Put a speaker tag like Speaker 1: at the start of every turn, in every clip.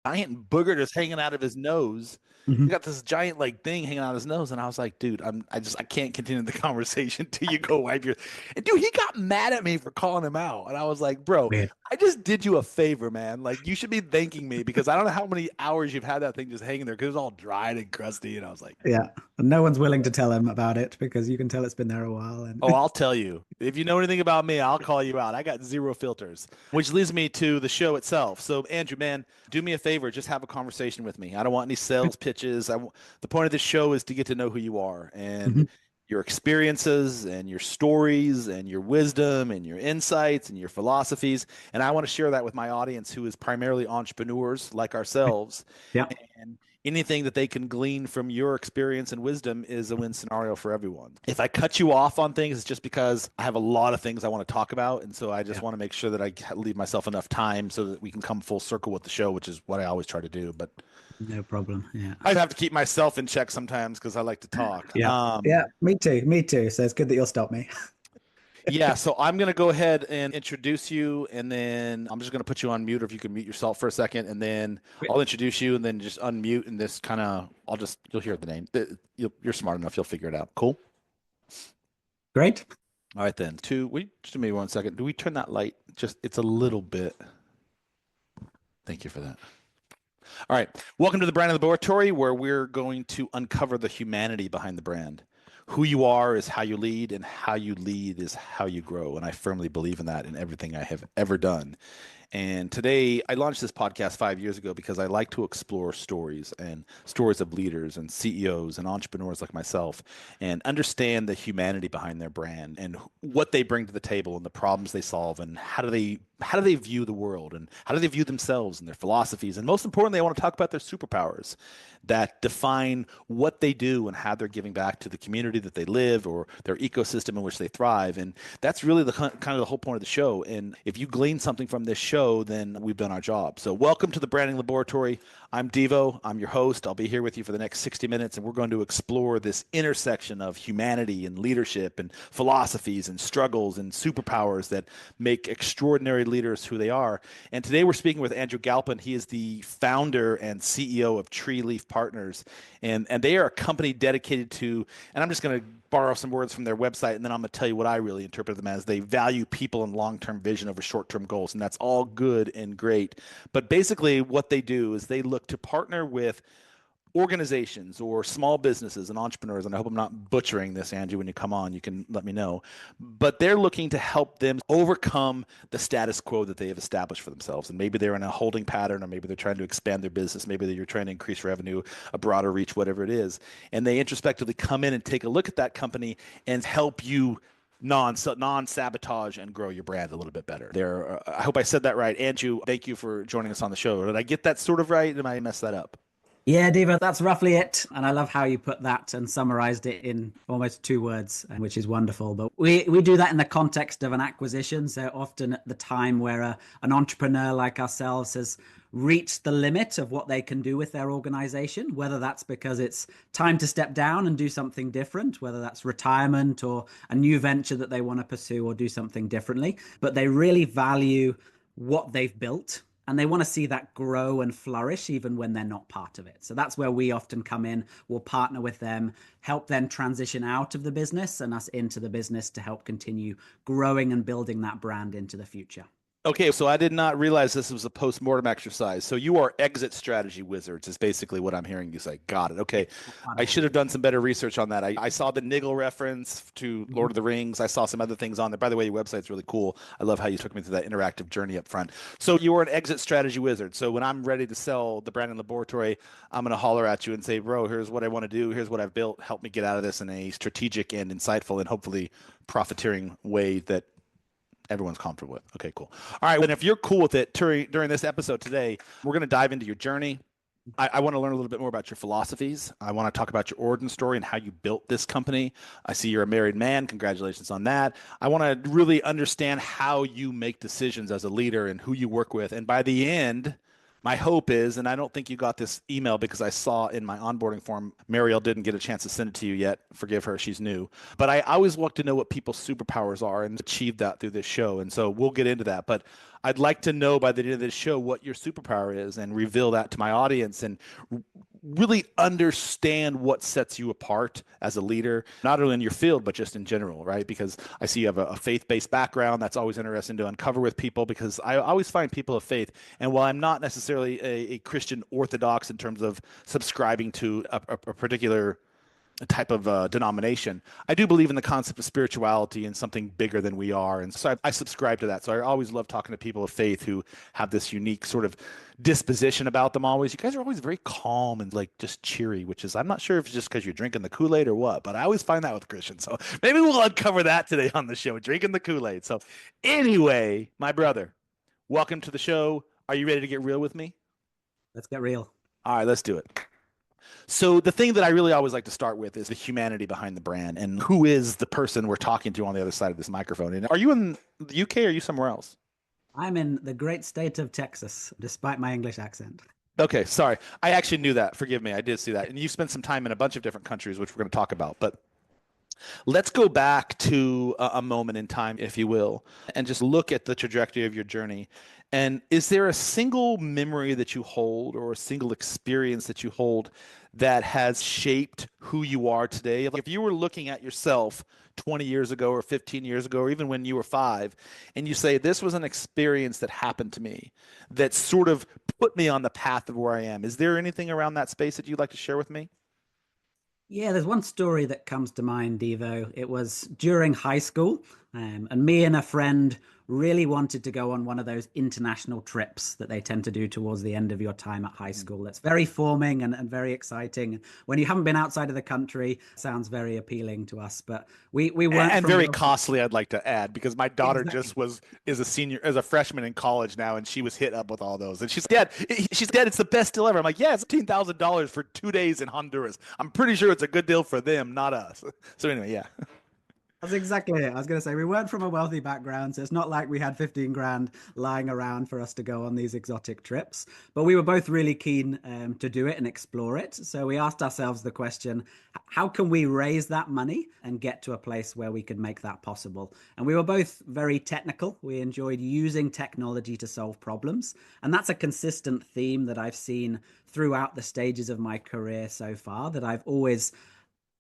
Speaker 1: giant booger just hanging out of his nose. He's
Speaker 2: Mhm.
Speaker 1: got this giant like thing hanging out of his nose, and I was like, dude, I can't continue the conversation till you go wipe your. And dude, he got mad at me for calling him out, and I was like, bro,
Speaker 2: Weird.
Speaker 1: I just did you a favor, man. Like you should be thanking me because I don't know how many hours you've had that thing just hanging there because it was all dried and crusty, and I was like,
Speaker 2: Yeah. And no one's willing to tell him about it because you can tell it's been there a while.
Speaker 1: oh,
Speaker 2: And
Speaker 1: I'll tell you. If you know anything about me, I'll call you out. I got zero filters, which leads me to the show itself. So, Andrew, man, do me a favor, just have a conversation with me. I don't want any sales pitches. The point of this show is to get to know who you are and
Speaker 2: Mhm.
Speaker 1: your experiences and your stories and your wisdom and your insights and your philosophies. And I want to share that with my audience who is primarily entrepreneurs like ourselves.
Speaker 2: Yeah.
Speaker 1: And anything that they can glean from your experience and wisdom is a win scenario for everyone. If I cut you off on things, it's just because I have a lot of things I want to talk about. And so I just
Speaker 2: Yeah.
Speaker 1: want to make sure that I leave myself enough time so that we can come full circle with the show, which is what I always try to do. But
Speaker 2: No problem. Yeah.
Speaker 1: I have to keep myself in check sometimes because I like to talk.
Speaker 2: Yeah. Yeah. Me too. Me too. So it's good that you'll stop me.
Speaker 1: Yeah, so I'm going to go ahead and introduce you, and then I'm just going to put you on mute, or if you can mute yourself for a second, and then I'll introduce you, and then just unmute, and this kind of, you'll hear the name. You're smart enough, you'll figure it out. Cool.
Speaker 2: Great.
Speaker 1: All right, then. Just give me 1 second. Do we turn that light? Just, it's a little bit. Thank you for that. All right. Welcome to the Brand Laboratory, where we're going to uncover the humanity behind the brand. Who you are is how you lead, and how you lead is how you grow. And I firmly believe in that in everything I have ever done. And today, I launched this podcast 5 years ago because I like to explore stories and stories of leaders and CEOs and entrepreneurs like myself and understand the humanity behind their brand and what they bring to the table and the problems they solve and how do they view the world and how do they view themselves and their philosophies. And most importantly, I want to talk about their superpowers that define what they do and how they're giving back to the community that they live or their ecosystem in which they thrive. And that's really the kind of the whole point of the show. And if you glean something from this show, then we've done our job. So welcome to the Branding Laboratory. I'm Deevo. I'm your host. I'll be here with you for the next 60 minutes, and we're going to explore this intersection of humanity and leadership and philosophies and struggles and superpowers that make extraordinary leaders who they are. And today we're speaking with Andrew Galpin. He is the founder and CEO of Treeleaf Partners, and they are a company dedicated to, and I'm just going to borrow some words from their website, and then I'm going to tell you what I really interpret them as. They value people and long-term vision over short-term goals, and that's all good and great. But basically, what they do is they look to partner with organizations or small businesses and entrepreneurs, and I hope I'm not butchering this, Andrew. When you come on, you can let me know. But they're looking to help them overcome the status quo that they have established for themselves. And maybe they're in a holding pattern, or maybe they're trying to expand their business. Maybe they're trying to increase revenue, a broader reach, whatever it is. And they introspectively come in and take a look at that company and help you non sabotage and grow your brand a little bit better. There, I hope I said that right, Andrew. Thank you for joining us on the show. Did I get that sort of right? Did I mess that up?
Speaker 2: Yeah, Diva, that's roughly it. And I love how you put that and summarized it in almost 2 words, which is wonderful. But we do that in the context of an acquisition. So often at the time where an entrepreneur like ourselves has reached the limit of what they can do with their organization, whether that's because it's time to step down and do something different, whether that's retirement or a new venture that they want to pursue or do something differently. But they really value what they've built and they want to see that grow and flourish even when they're not part of it. So that's where we often come in. We'll partner with them, help them transition out of the business and us into the business to help continue growing and building that brand into the future.
Speaker 1: Okay, so I did not realize this was a post-mortem exercise. So you are exit strategy wizards, is basically what I'm hearing you say. Got it. Okay.
Speaker 2: Part
Speaker 1: I
Speaker 2: of what
Speaker 1: should
Speaker 2: we
Speaker 1: have
Speaker 2: do.
Speaker 1: done some better research on that. I saw the Niggle reference to Lord
Speaker 2: Mhm.
Speaker 1: of the Rings. I saw some other things on there. By the way, your website's really cool. I love how you took me through that interactive journey up front. So you are an exit strategy wizard. So when I'm ready to sell the Brandon Laboratory, I'm going to holler at you and say, bro, here's what I want to do. Here's what I've built. Help me get out of this in a strategic and insightful and hopefully profiteering way that everyone's comfortable with. Okay, cool. All right. And if you're cool with it during this episode today, we're going to dive into your journey. I want to learn a little bit more about your philosophies. I want to talk about your origin story and how you built this company. I see you're a married man. Congratulations on that. I want to really understand how you make decisions as a leader and who you work with. And by the end, My hope is, and I don't think you got this email because I saw in my onboarding form, Mariel didn't get a chance to send it to you yet. Forgive her, she's new. But I always want to know what people's superpowers are and achieve that through this show. And so we'll get into that. But I'd like to know by the end of this show what your superpower is and reveal that to my audience and really understand what sets you apart as a leader, not only in your field, but just in general, right? Because I see you have a faith-based background. That's always interesting to uncover with people because I always find people of faith. And while I'm not necessarily a Christian orthodox in terms of subscribing to a particular type of denomination, I do believe in the concept of spirituality and something bigger than we are. And so I subscribe to that. So I always love talking to people of faith who have this unique sort of disposition about them always. You guys are always very calm and like just cheery, which is, I'm not sure if it's just because you're drinking the Kool-Aid or what, but I always find that with Christians. So maybe we'll uncover that today on the show, drinking the Kool-Aid. So anyway, my brother, welcome to the show. Are you ready to get real with me?
Speaker 2: Let's get real.
Speaker 1: All right, let's do it. So the thing that I really always like to start with is the humanity behind the brand and who is the person we're talking to on the other side of this microphone. And are you in the UK or are you somewhere else?
Speaker 2: I'm in the great state of Texas, despite my English accent.
Speaker 1: Okay, sorry. I actually knew that. Forgive me. I did see that. And you spent some time in a bunch of different countries, which we're going to talk about. But let's go back to a moment in time, if you will, and just look at the trajectory of your journey. And is there a single memory that you hold or a single experience that you hold that has shaped who you are today? Like if you were looking at yourself 20 years ago or 15 years ago, or even when you were 5, and you say, this was an experience that happened to me that sort of put me on the path of where I am. Is there anything around that space that you'd like to share with me?
Speaker 2: Yeah, there's one story that comes to mind, Deevo. It was during high school, and me and a friend really wanted to go on one of those international trips that they tend to do towards the end of your time at high school. It's very forming and very exciting. When you haven't been outside of the country, it sounds very appealing to us. But we weren't
Speaker 1: and very costly, I'd like to add, because my daughter is a senior, as a freshman in college now, and she was hit up with all those. And she's Dad, it's the best deal ever. I'm like, yeah, it's $15,000 for 2 days in Honduras. I'm pretty sure it's a good deal for them, not us. So anyway, yeah.
Speaker 2: That's exactly it. I was going to say, we weren't from a wealthy background, so it's not like we had 15 grand lying around for us to go on these exotic trips. But we were both really keen to do it and explore it. So we asked ourselves the question, how can we raise that money and get to a place where we could make that possible? And we were both very technical. We enjoyed using technology to solve problems. And that's a consistent theme that I've seen throughout the stages of my career so far, that I've always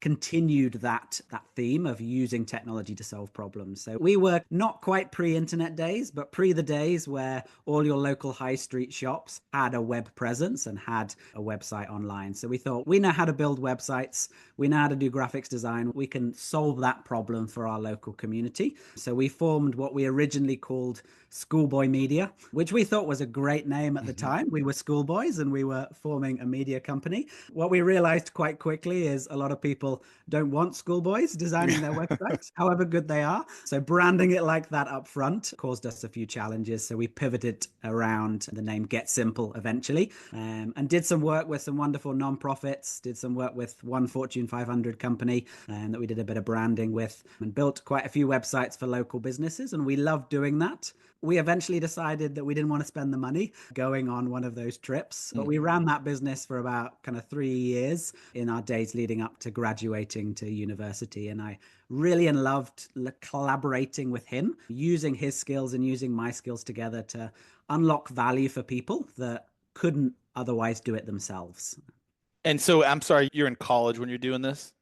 Speaker 2: continued that theme of using technology to solve problems. So we were not quite pre-internet days, but pre the days where all your local high street shops had a web presence and had a website online. So we thought, we know how to build websites, we know how to do graphics design, we can solve that problem for our local community. So we formed what we originally called Schoolboy Media, which we thought was a great name at the time. We were schoolboys and we were forming a media company. What we realized quite quickly is a lot of people don't want schoolboys designing their websites, however good they are. So branding it like that up front caused us a few challenges. So we pivoted around the name Get Simple eventually, and did some work with some wonderful nonprofits, did some work with one Fortune 500 company that we did a bit of branding with, and built quite a few websites for local businesses. And we loved doing that. We eventually decided that we didn't want to spend the money going on one of those trips, but we ran that business for about kind of 3 years in our days leading up to graduating to university. And I really loved collaborating with him, using his skills and using my skills together to unlock value for people that couldn't otherwise do it themselves.
Speaker 1: And so I'm sorry, you're in college when you're doing this?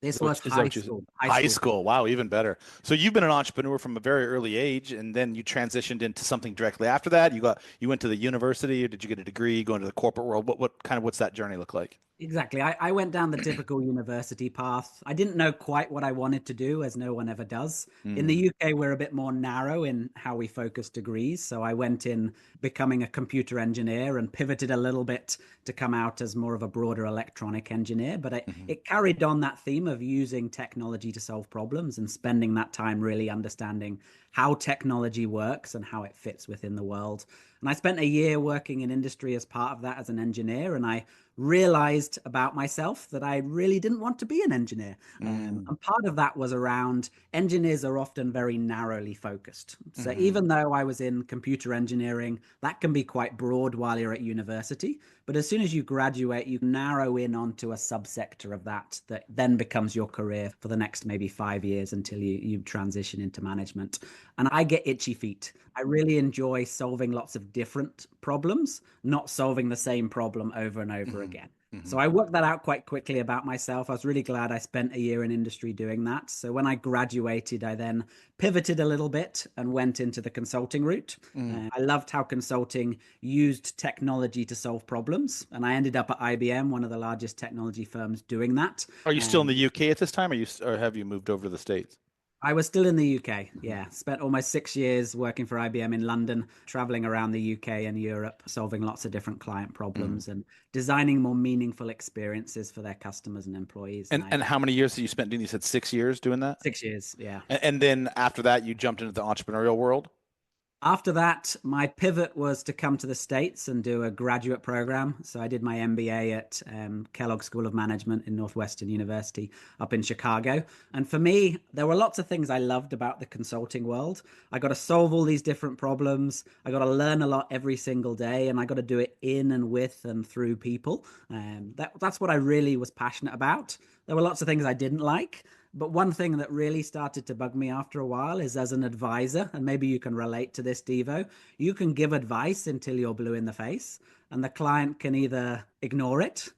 Speaker 2: This was high school.
Speaker 1: High school. Wow, even better. So you've been an entrepreneur from a very early age, and then you transitioned into something directly after that. You went to the university, or did you get a degree, go into the corporate world? What's that journey look like?
Speaker 2: Exactly. I went down the typical university path. I didn't know quite what I wanted to do, as no one ever does. In the UK, we're a bit more narrow in how we focus degrees. So I went in becoming a computer engineer and pivoted a little bit to come out as more of a broader electronic engineer. But it carried on that theme of using technology to solve problems and spending that time really understanding how technology works and how it fits within the world. And I spent a year working in industry as part of that as an engineer, and I realized about myself that I really didn't want to be an engineer. And part of that was around engineers are often very narrowly focused. So even though I was in computer engineering, that can be quite broad while you're at university. But as soon as you graduate, you narrow in onto a subsector of that then becomes your career for the next maybe 5 years until you transition into management. And I get itchy feet. I really enjoy solving lots of different problems, not solving the same problem over and over again. So I worked that out quite quickly about myself. I was really glad I spent a year in industry doing that. So when I graduated, I then pivoted a little bit and went into the consulting route. I loved how consulting used technology to solve problems. And I ended up at IBM, one of the largest technology firms, doing that.
Speaker 1: Are you still in the UK at this time, or have you moved over to the States?
Speaker 2: I was still in the UK. Yeah. Spent almost 6 years working for IBM in London, traveling around the UK and Europe, solving lots of different client problems and designing more meaningful experiences for their customers and employees.
Speaker 1: And how many years did you spend doing? You said 6 years doing that?
Speaker 2: 6 years. Yeah.
Speaker 1: And then after that, you jumped into the entrepreneurial world?
Speaker 2: After that, my pivot was to come to the States and do a graduate program. So I did my MBA at Kellogg School of Management in Northwestern University up in Chicago. And for me, there were lots of things I loved about the consulting world. I got to solve all these different problems. I got to learn a lot every single day, and I got to do it in and with and through people. That's what I really was passionate about. There were lots of things I didn't like. But one thing that really started to bug me after a while is as an advisor, and maybe you can relate to this, Deevo, you can give advice until you're blue in the face, and the client can either ignore it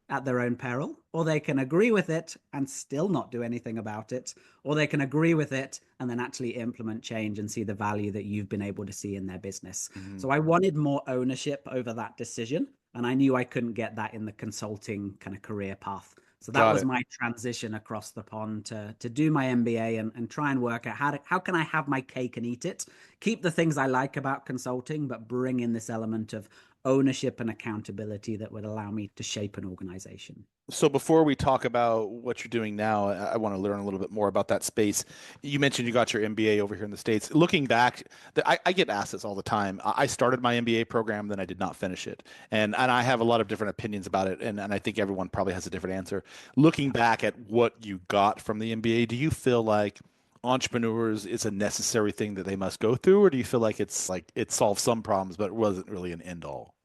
Speaker 2: at their own peril, or they can agree with it and still not do anything about it, or they can agree with it and then actually implement change and see the value that you've been able to see in their business. So I wanted more ownership over that decision, and I knew I couldn't get that in the consulting kind of career path. So that was my transition across the pond to do my MBA and try and work out how can I have my cake and eat it, keep the things I like about consulting, but bring in this element of ownership and accountability that would allow me to shape an organization.
Speaker 1: So before we talk about what you're doing now, I want to learn a little bit more about that space. You mentioned you got your MBA over here in the States. Looking back, I get asked this all the time. I started my MBA program, then I did not finish it. And I have a lot of different opinions about it, and I think everyone probably has a different answer. Looking back at what you got from the MBA, do you feel like entrepreneurs is a necessary thing that they must go through, or do you feel like it solves some problems, but it wasn't really an end all?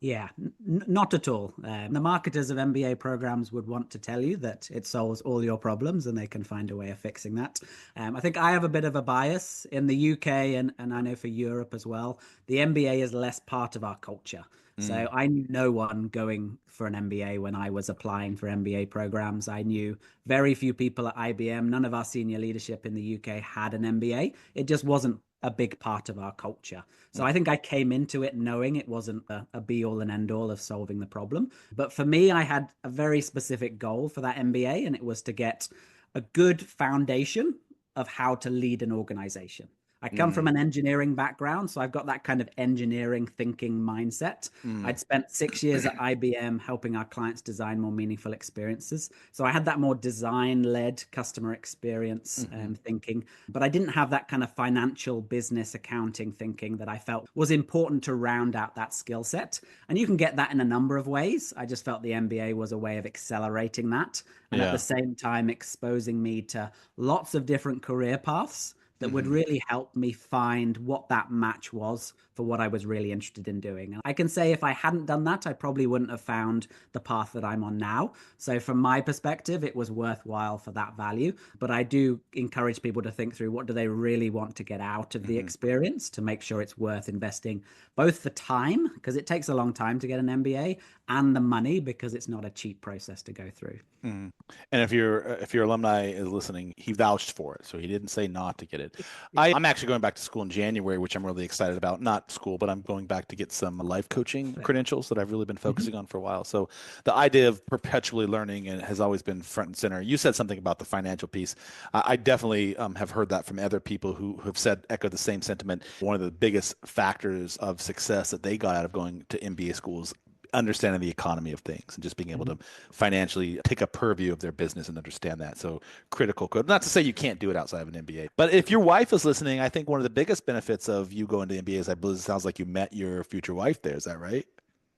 Speaker 2: Yeah, not at all. The marketers of MBA programs would want to tell you that it solves all your problems and they can find a way of fixing that. I think I have a bit of a bias in the UK and I know for Europe as well. The MBA is less part of our culture. So I knew no one going for an MBA when I was applying for MBA programs. I knew very few people at IBM. None of our senior leadership in the UK had an MBA. It just wasn't a big part of our culture. So I think I came into it knowing it wasn't a be all and end all of solving the problem. But for me, I had a very specific goal for that MBA, and it was to get a good foundation of how to lead an organization. I come from an engineering background, so I've got that kind of engineering thinking mindset. I'd spent 6 years at IBM helping our clients design more meaningful experiences. So I had that more design-led customer experience thinking, but I didn't have that kind of financial business accounting thinking that I felt was important to round out that skill set. And you can get that in a number of ways. I just felt the MBA was a way of accelerating that, and at the same time exposing me to lots of different career paths that would really help me find what that match was for what I was really interested in doing. And I can say if I hadn't done that, I probably wouldn't have found the path that I'm on now. So from my perspective, it was worthwhile for that value. But I do encourage people to think through what do they really want to get out of the experience to make sure it's worth investing both the time, because it takes a long time to get an MBA, and the money, because it's not a cheap process to go through.
Speaker 1: And if your alumni is listening, he vouched for it, so he didn't say not to get it. I'm actually going back to school in January, which I'm really excited about. Not school, but I'm going back to get some life coaching credentials that I've really been focusing on for a while. So the idea of perpetually learning has always been front and center. You said something about the financial piece. I definitely have heard that from other people who have echo the same sentiment. One of the biggest factors of success that they got out of going to MBA schools understanding the economy of things and just being able to financially take a purview of their business and understand that. So critical code. Not to say you can't do it outside of an MBA, but if your wife is listening, I think one of the biggest benefits of you going to MBA is I believe it sounds like you met your future wife there. Is that right?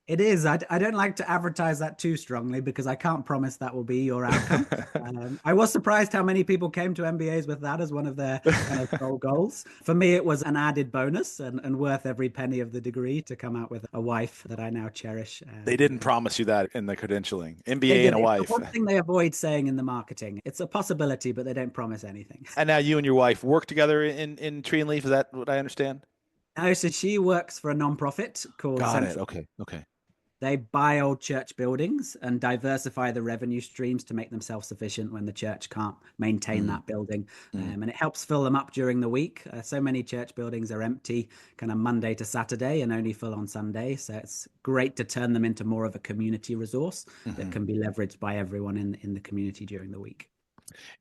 Speaker 2: It is. I don't like to advertise that too strongly because I can't promise that will be your outcome. I was surprised how many people came to MBAs with that as one of their kind of sole goals. For me, it was an added bonus and worth every penny of the degree to come out with a wife that I now cherish.
Speaker 1: They didn't promise you that in the credentialing.
Speaker 2: They
Speaker 1: MBA
Speaker 2: did.
Speaker 1: and a
Speaker 2: It's the
Speaker 1: wife.
Speaker 2: one thing they avoid saying in the marketing. It's a possibility, but they don't promise anything.
Speaker 1: And now you and your wife work together in Tree and Leaf. Is that what I understand?
Speaker 2: No, so she works for a nonprofit called
Speaker 1: Got it.
Speaker 2: Central.
Speaker 1: Okay. Okay.
Speaker 2: They buy old church buildings and diversify the revenue streams to make them self-sufficient when the church can't maintain that building. And it helps fill them up during the week. So many church buildings are empty kind of Monday to Saturday and only full on Sunday. So it's great to turn them into more of a community resource that can be leveraged by everyone in the community during the week.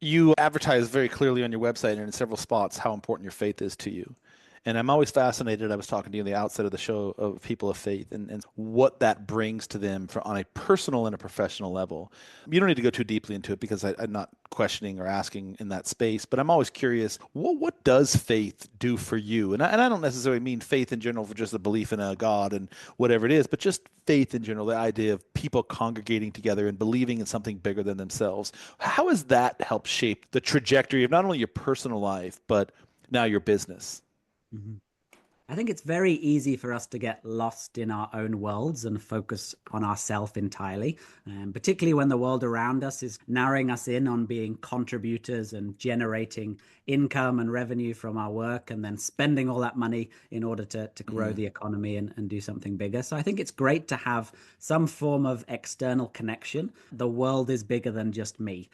Speaker 1: You advertise very clearly on your website and in several spots how important your faith is to you. And I'm always fascinated. I was talking to you in the outset of the show of people of faith and what that brings to them on a personal and a professional level. You don't need to go too deeply into it because I'm not questioning or asking in that space, but I'm always curious, what does faith do for you? And I don't necessarily mean faith in general for just a belief in a God and whatever it is, but just faith in general, the idea of people congregating together and believing in something bigger than themselves. How has that helped shape the trajectory of not only your personal life, but now your business?
Speaker 2: Mhm. I think it's very easy for us to get lost in our own worlds and focus on ourselves entirely, particularly when the world around us is narrowing us in on being contributors and generating income and revenue from our work and then spending all that money in order to grow the economy and do something bigger. So I think it's great to have some form of external connection. The world is bigger than just me.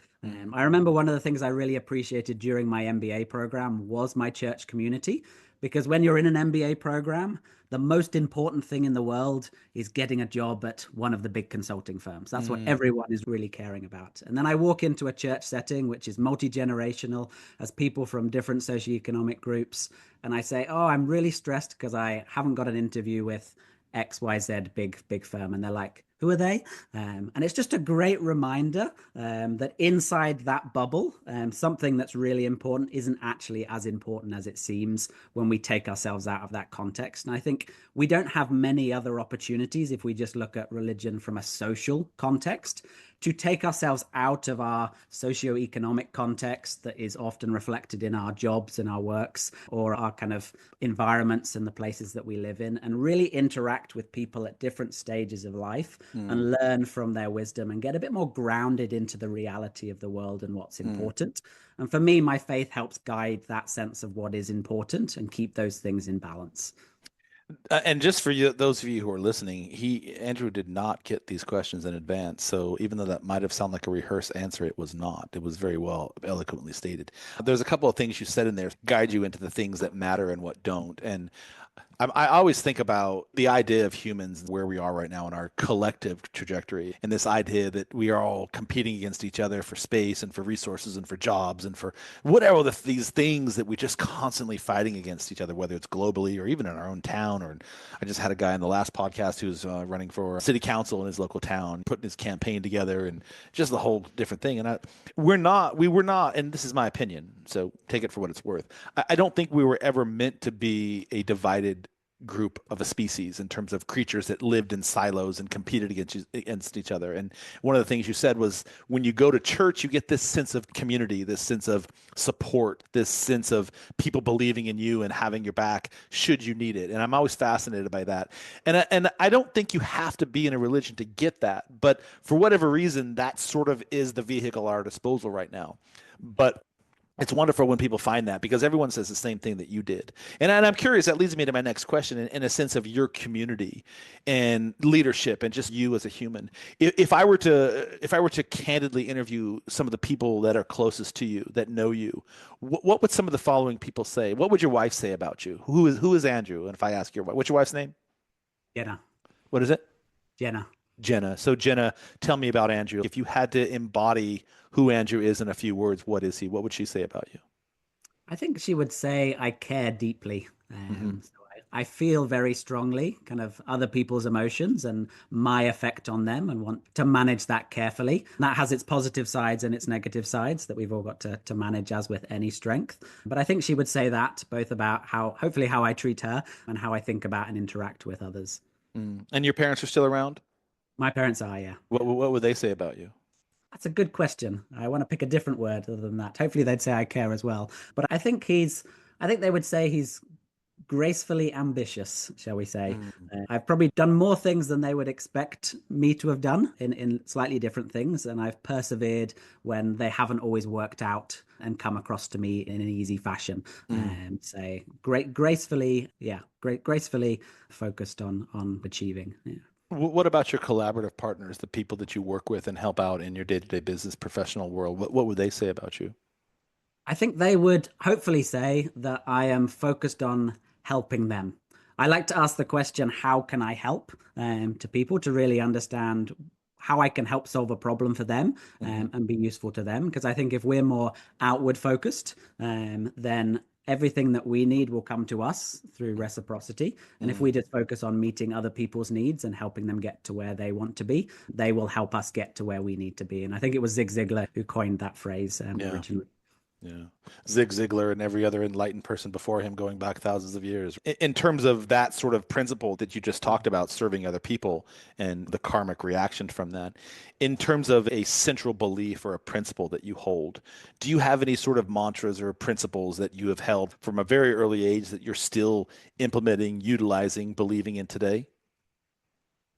Speaker 2: I remember one of the things I really appreciated during my MBA program was my church community. Because when you're in an MBA program, the most important thing in the world is getting a job at one of the big consulting firms. That's what everyone is really caring about. And then I walk into a church setting, which is multi-generational, has people from different socioeconomic groups. And I say, oh, I'm really stressed because I haven't got an interview with XYZ big firm. And they're like, who are they? And it's just a great reminder that inside that bubble, something that's really important isn't actually as important as it seems when we take ourselves out of that context. And I think we don't have many other opportunities if we just look at religion from a social context to take ourselves out of our socioeconomic context that is often reflected in our jobs and our works or our kind of environments and the places that we live in and really interact with people at different stages of life and learn from their wisdom and get a bit more grounded into the reality of the world and what's important. And for me, my faith helps guide that sense of what is important and keep those things in balance.
Speaker 1: And just for you, those of you who are listening, Andrew did not get these questions in advance. So even though that might have sounded like a rehearsed answer, it was not. It was very well eloquently stated. There's a couple of things you said in there guide you into the things that matter and what don't. And I always think about the idea of humans, where we are right now in our collective trajectory, and this idea that we are all competing against each other for space and for resources and for jobs and for whatever these things that we just constantly fighting against each other, whether it's globally or even in our own town. Or I just had a guy in the last podcast who's running for city council in his local town, putting his campaign together, and just the whole different thing. And we were not, and this is my opinion, so take it for what it's worth. I don't think we were ever meant to be a divided group of a species in terms of creatures that lived in silos and competed against each other. And one of the things you said was when you go to church, you get this sense of community, this sense of support, this sense of people believing in you and having your back should you need it. And I'm always fascinated by that. And I don't think you have to be in a religion to get that, but for whatever reason, that sort of is the vehicle at our disposal right now. But it's wonderful when people find that because everyone says the same thing that you did. And I'm curious, that leads me to my next question in a sense of your community and leadership and just you as a human. If I were to candidly interview some of the people that are closest to you, that know you, what would some of the following people say? What would your wife say about you? Who is Andrew? And if I ask your wife, what's your wife's name?
Speaker 2: Jenna.
Speaker 1: What is it?
Speaker 2: Jenna.
Speaker 1: Jenna. So Jenna, tell me about Andrew. If you had to embody who Andrew is in a few words, what is he? What would she say about you?
Speaker 2: I think she would say I care deeply. So I feel very strongly kind of other people's emotions and my effect on them and want to manage that carefully. That has its positive sides and its negative sides that we've all got to manage as with any strength. But I think she would say that both about hopefully how I treat her and how I think about and interact with others.
Speaker 1: And your parents are still around?
Speaker 2: My parents are, yeah.
Speaker 1: What would they say about you?
Speaker 2: That's a good question. I want to pick a different word other than that. Hopefully they'd say I care as well. But I think they would say he's gracefully ambitious, shall we say.
Speaker 1: Mm.
Speaker 2: I've probably done more things than they would expect me to have done in slightly different things. And I've persevered when they haven't always worked out and come across to me in an easy fashion. And say gracefully focused on achieving. Yeah.
Speaker 1: What about your collaborative partners, the people that you work with and help out in your day-to-day business professional world? What would they say about you?
Speaker 2: I think they would hopefully say that I am focused on helping them. I like to ask the question, how can I help to people to really understand how I can help solve a problem for them and be useful to them? Because I think if we're more outward focused, then everything that we need will come to us through reciprocity. And if we just focus on meeting other people's needs and helping them get to where they want to be, they will help us get to where we need to be. And I think it was Zig Ziglar who coined that phrase
Speaker 1: Yeah.
Speaker 2: originally.
Speaker 1: Yeah. Zig Ziglar and every other enlightened person before him going back thousands of years. In terms of that sort of principle that you just talked about, serving other people and the karmic reaction from that, in terms of a central belief or a principle that you hold, do you have any sort of mantras or principles that you have held from a very early age that you're still implementing, utilizing, believing in today?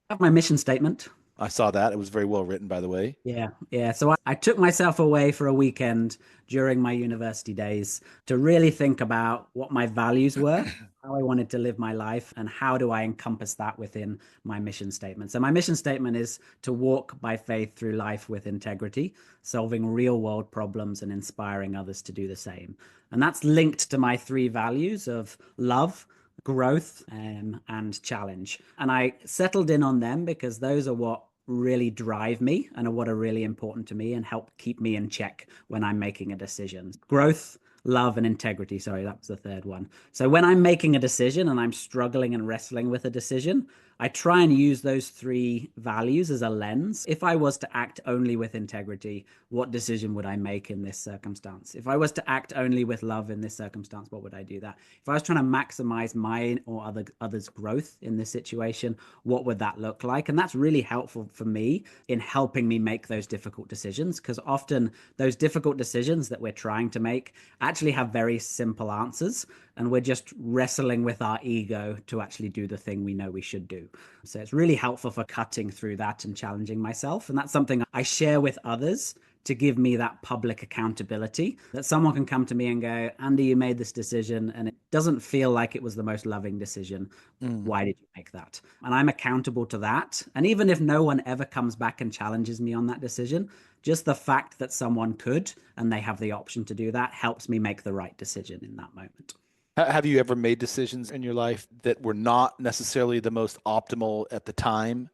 Speaker 2: I have my mission statement.
Speaker 1: I saw that. It was very well written, by the way.
Speaker 2: Yeah, yeah. So I took myself away for a weekend during my university days to really think about what my values were, how I wanted to live my life, and how do I encompass that within my mission statement. So my mission statement is to walk by faith through life with integrity, solving real world problems and inspiring others to do the same. And that's linked to my three values of love, growth, and challenge. And I settled in on them because those are what really drive me and are what are really important to me and help keep me in check when I'm making a decision. Growth, love, and integrity. Sorry, that was the third one. So when I'm making a decision and I'm struggling and wrestling with a decision, I try and use those three values as a lens. If I was to act only with integrity, what decision would I make in this circumstance? If I was to act only with love in this circumstance, what would I do that? If I was trying to maximize my or others' growth in this situation, what would that look like? And that's really helpful for me in helping me make those difficult decisions, because often those difficult decisions that we're trying to make actually have very simple answers, and we're just wrestling with our ego to actually do the thing we know we should do. So it's really helpful for cutting through that and challenging myself. And that's something I share with others to give me that public accountability, that someone can come to me and go, Andy, you made this decision and it doesn't feel like it was the most loving decision. Why did you make that? And I'm accountable to that. And even if no one ever comes back and challenges me on that decision, just the fact that someone could and they have the option to do that helps me make the right decision in that moment.
Speaker 1: Have you ever made decisions in your life that were not necessarily the most optimal at the time,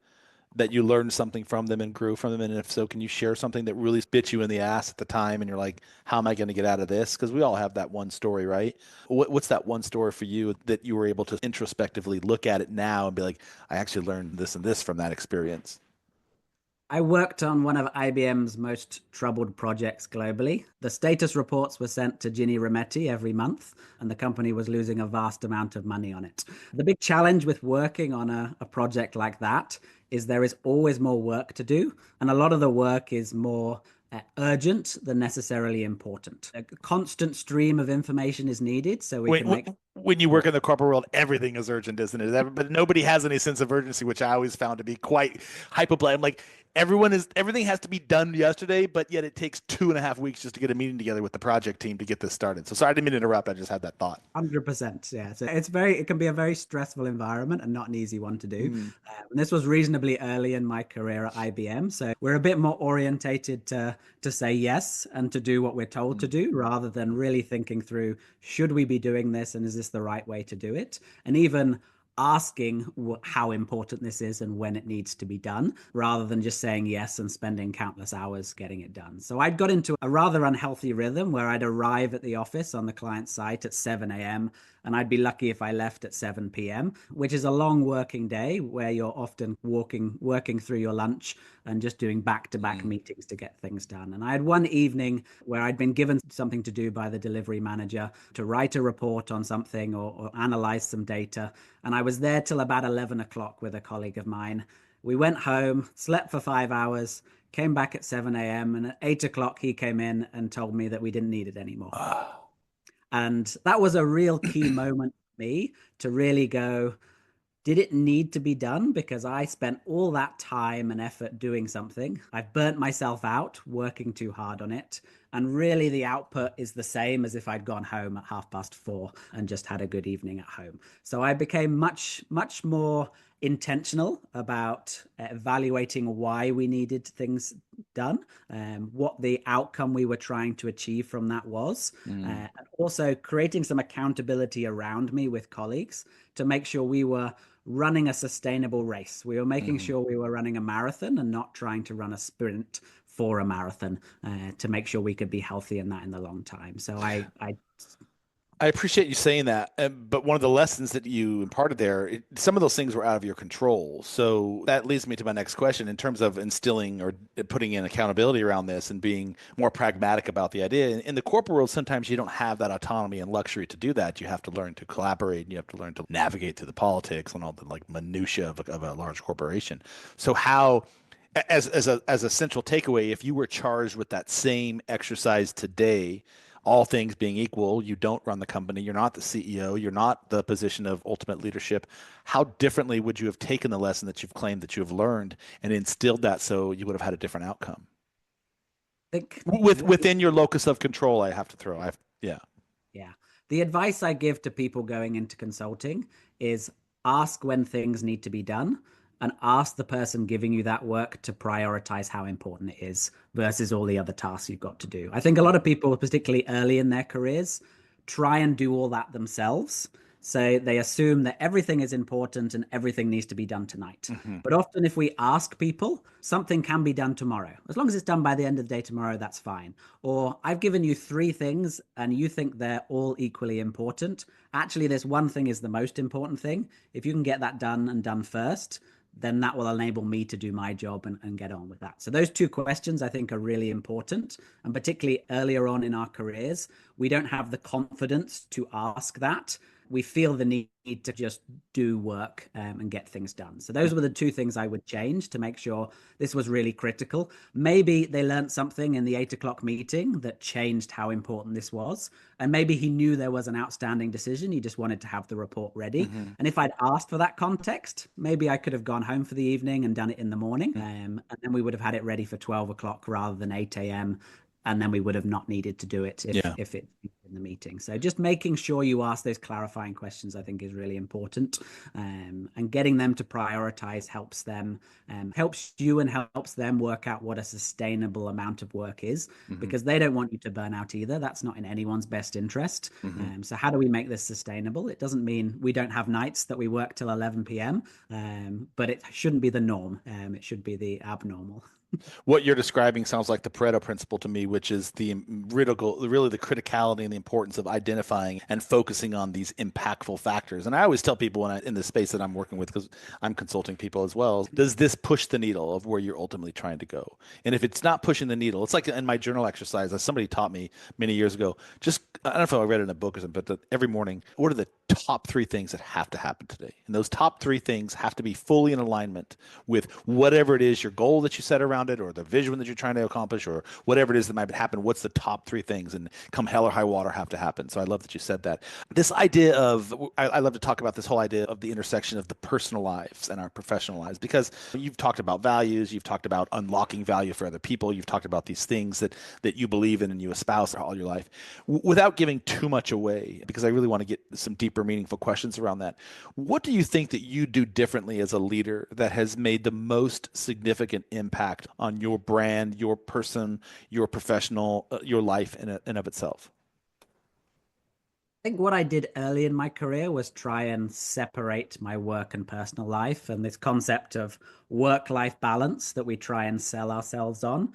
Speaker 1: that you learned something from them and grew from them? And if so, can you share something that really bit you in the ass at the time and you're like, how am I going to get out of this? Because we all have that one story, right? What's that one story for you that you were able to introspectively look at it now and be like, I actually learned this and this from that experience?
Speaker 2: I worked on one of IBM's most troubled projects globally. The status reports were sent to Ginny Rometty every month, and the company was losing a vast amount of money on it. The big challenge with working on a project like that is there is always more work to do, and a lot of the work is more urgent than necessarily important. A constant stream of information is needed so we can make...
Speaker 1: When you work in the corporate world, everything is urgent, isn't it? But nobody has any sense of urgency, which I always found to be quite hyperbolic. I'm like, everything has to be done yesterday, but yet it takes 2.5 weeks just to get a meeting together with the project team to get this started. So sorry, I didn't mean to interrupt. I just had that thought.
Speaker 2: 100%. Yeah. So it can be a very stressful environment and not an easy one to do. And this was reasonably early in my career at IBM. So we're a bit more orientated to say yes and to do what we're told to do, rather than really thinking through, should we be doing this? And is this the right way to do it? And even asking how important this is and when it needs to be done, rather than just saying yes and spending countless hours getting it done. So I'd got into a rather unhealthy rhythm where I'd arrive at the office on the client site at 7 a.m. and I'd be lucky if I left at 7 p.m., which is a long working day where you're often working through your lunch and just doing back-to-back meetings to get things done. And I had one evening where I'd been given something to do by the delivery manager to write a report on something or analyze some data. And I was there till about 11 o'clock with a colleague of mine. We went home, slept for 5 hours, came back at 7 a.m. and at 8 o'clock he came in and told me that we didn't need it anymore. And that was a real key moment for me to really go, did it need to be done? Because I spent all that time and effort doing something. I've burnt myself out working too hard on it. And really the output is the same as if I'd gone home at 4:30 and just had a good evening at home. So I became much more intentional about evaluating why we needed things done, what the outcome we were trying to achieve from that was, and also creating some accountability around me with colleagues to make sure we were running a sustainable race. We were making sure we were running a marathon and not trying to run a sprint for a marathon, to make sure we could be healthy in that in the long time. So
Speaker 1: I appreciate you saying that, but one of the lessons that you imparted there, some of those things were out of your control. So that leads me to my next question in terms of instilling or putting in accountability around this and being more pragmatic about the idea. In the corporate world, sometimes you don't have that autonomy and luxury to do that. You have to learn to collaborate and you have to learn to navigate through the politics and all the like minutia of a large corporation. So how, as a central takeaway, if you were charged with that same exercise today, all things being equal, you don't run the company, you're not the CEO, you're not the position of ultimate leadership. How differently would you have taken the lesson that you've claimed that you have learned and instilled that so you would have had a different outcome?
Speaker 2: think
Speaker 1: Within your locus of control, I have to throw. Yeah.
Speaker 2: Yeah. The advice I give to people going into consulting is ask when things need to be done and ask the person giving you that work to prioritize how important it is versus all the other tasks you've got to do. I think a lot of people, particularly early in their careers, try and do all that themselves. So they assume that everything is important and everything needs to be done tonight. But often if we ask people, something can be done tomorrow. As long as it's done by the end of the day tomorrow, that's fine. Or I've given you 3 things and you think they're all equally important. Actually, this one thing is the most important thing. If you can get that done and done first, then that will enable me to do my job and get on with that. So those 2 questions I think are really important. And particularly earlier on in our careers, we don't have the confidence to ask that. We feel the need to just do work and get things done. So those were the 2 things I would change to make sure this was really critical. Maybe they learned something in the 8 o'clock meeting that changed how important this was. And maybe he knew there was an outstanding decision. He just wanted to have the report ready. And if I'd asked for that context, maybe I could have gone home for the evening and done it in the morning. And then we would have had it ready for 12 o'clock rather than 8 a.m. And then we would have not needed to do it if it's in the meeting. So just making sure you ask those clarifying questions, I think, is really important. And getting them to prioritize helps them, helps you and helps them work out what a sustainable amount of work is, because they don't want you to burn out either. That's not in anyone's best interest. So how do we make this sustainable? It doesn't mean we don't have nights that we work till 11 p.m., but it shouldn't be the norm. It should be the abnormal.
Speaker 1: What you're describing sounds like the Pareto principle to me, which is really the criticality and the importance of identifying and focusing on these impactful factors. And I always tell people in the space that I'm working with, because I'm consulting people as well, does this push the needle of where you're ultimately trying to go? And if it's not pushing the needle, it's like in my journal exercise, as somebody taught me many years ago, just, I don't know if I read it in a book or something, but every morning, what are the top 3 things that have to happen today? And those top 3 things have to be fully in alignment with whatever it is, your goal that you set around it, or the vision that you're trying to accomplish, or whatever it is that might happen. What's the top 3 things, and come hell or high water have to happen. So I love that you said that. This idea of, I love to talk about this whole idea of the intersection of the personal lives and our professional lives, because you've talked about values, you've talked about unlocking value for other people, you've talked about these things that you believe in and you espouse all your life. Without giving too much away, because I really want to get some deeper, meaningful questions around that. What do you think that you do differently as a leader that has made the most significant impact on your brand, your person, your professional, your life in and of itself?
Speaker 2: think what I did early in my career was try and separate my work and personal life. And this concept of work-life balance that we try and sell ourselves on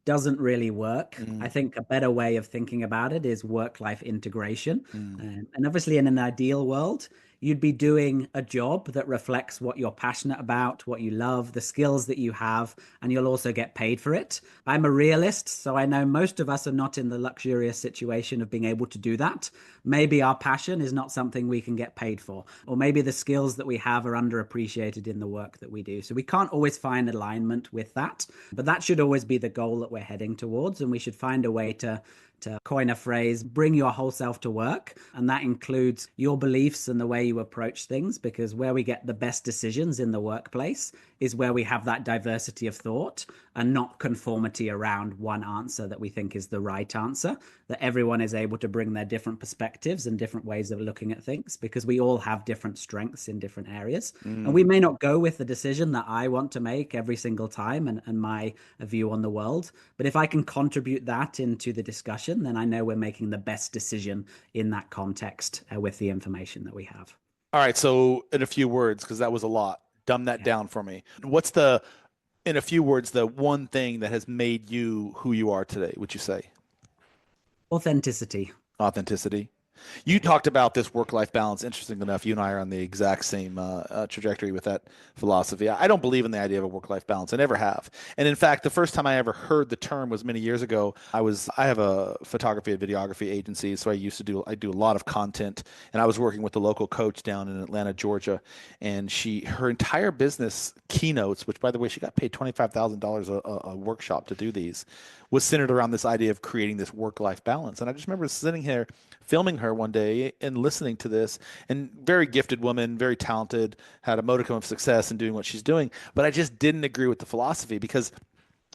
Speaker 2: doesn't really work. I
Speaker 1: Mm,
Speaker 2: think a better way of thinking about it is work-life integration.
Speaker 1: mm,
Speaker 2: And obviously, in an ideal world, you'd be doing a job that reflects what you're passionate about, what you love, the skills that you have, and you'll also get paid for it. I'm a realist, so I know most of us are not in the luxurious situation of being able to do that. Maybe our passion is not something we can get paid for, or maybe the skills that we have are underappreciated in the work that we do. So we can't always find alignment with that, but that should always be the goal that we're heading towards. And we should find a way to coin a phrase, bring your whole self to work. And that includes your beliefs and the way you approach things, because where we get the best decisions in the workplace is where we have that diversity of thought and not conformity around one answer that we think is the right answer, that everyone is able to bring their different perspectives and different ways of looking at things, because we all have different strengths in different areas. And we
Speaker 1: mm.
Speaker 2: may not go with the decision that I want to make every single time and my view on the world. But if I can contribute that into the discussion, then I know we're making the best decision in that context with the information that we have.
Speaker 1: All right. So, in a few words, because that was a lot, dumb that
Speaker 2: Yeah.
Speaker 1: down for me. In a few words, the one thing that has made you who you are today, would you say?
Speaker 2: Authenticity.
Speaker 1: Authenticity. You talked about this work-life balance. Interesting enough, you and I are on the exact same trajectory with that philosophy. I don't believe in the idea of a work-life balance. I never have. And in fact, the first time I ever heard the term was many years ago. I have a photography and videography agency, so I do a lot of content, and I was working with the local coach down in Atlanta, Georgia, and her entire business keynotes, which by the way, she got paid $25,000 a workshop to do these, was centered around this idea of creating this work-life balance. And I just remember sitting here filming her one day and listening to this, and very gifted woman, very talented, had a modicum of success in doing what she's doing, but I just didn't agree with the philosophy, because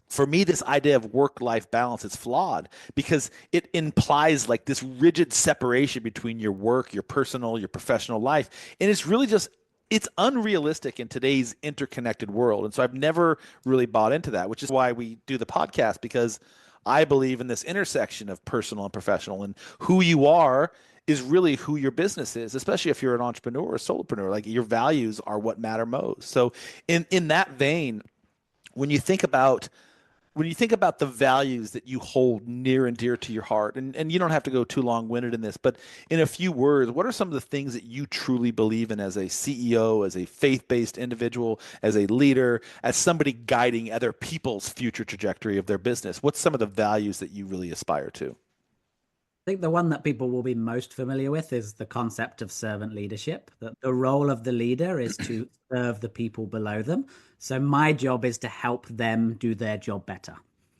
Speaker 1: for me this idea of work-life balance is flawed, because it implies like this rigid separation between your work, your personal, your professional life, and it's unrealistic in today's interconnected world. And so I've never really bought into that, which is why we do the podcast, because I believe in this intersection of personal and professional, and who you are is really who your business is, especially if you're an entrepreneur or a solopreneur. Like, your values are what matter most. So in that vein, when you think about the values that you hold near and dear to your heart, and you don't have to go too long-winded in this, but in a few words, what are some of the things that you truly believe in as a CEO, as a faith-based individual, as a leader, as somebody guiding other people's future trajectory of their business? What's some of the values that you really aspire to?
Speaker 2: I think the one that people will be most familiar with is the concept of servant leadership, that the role of the leader is to serve the people below them. So my job is to help them do their job better.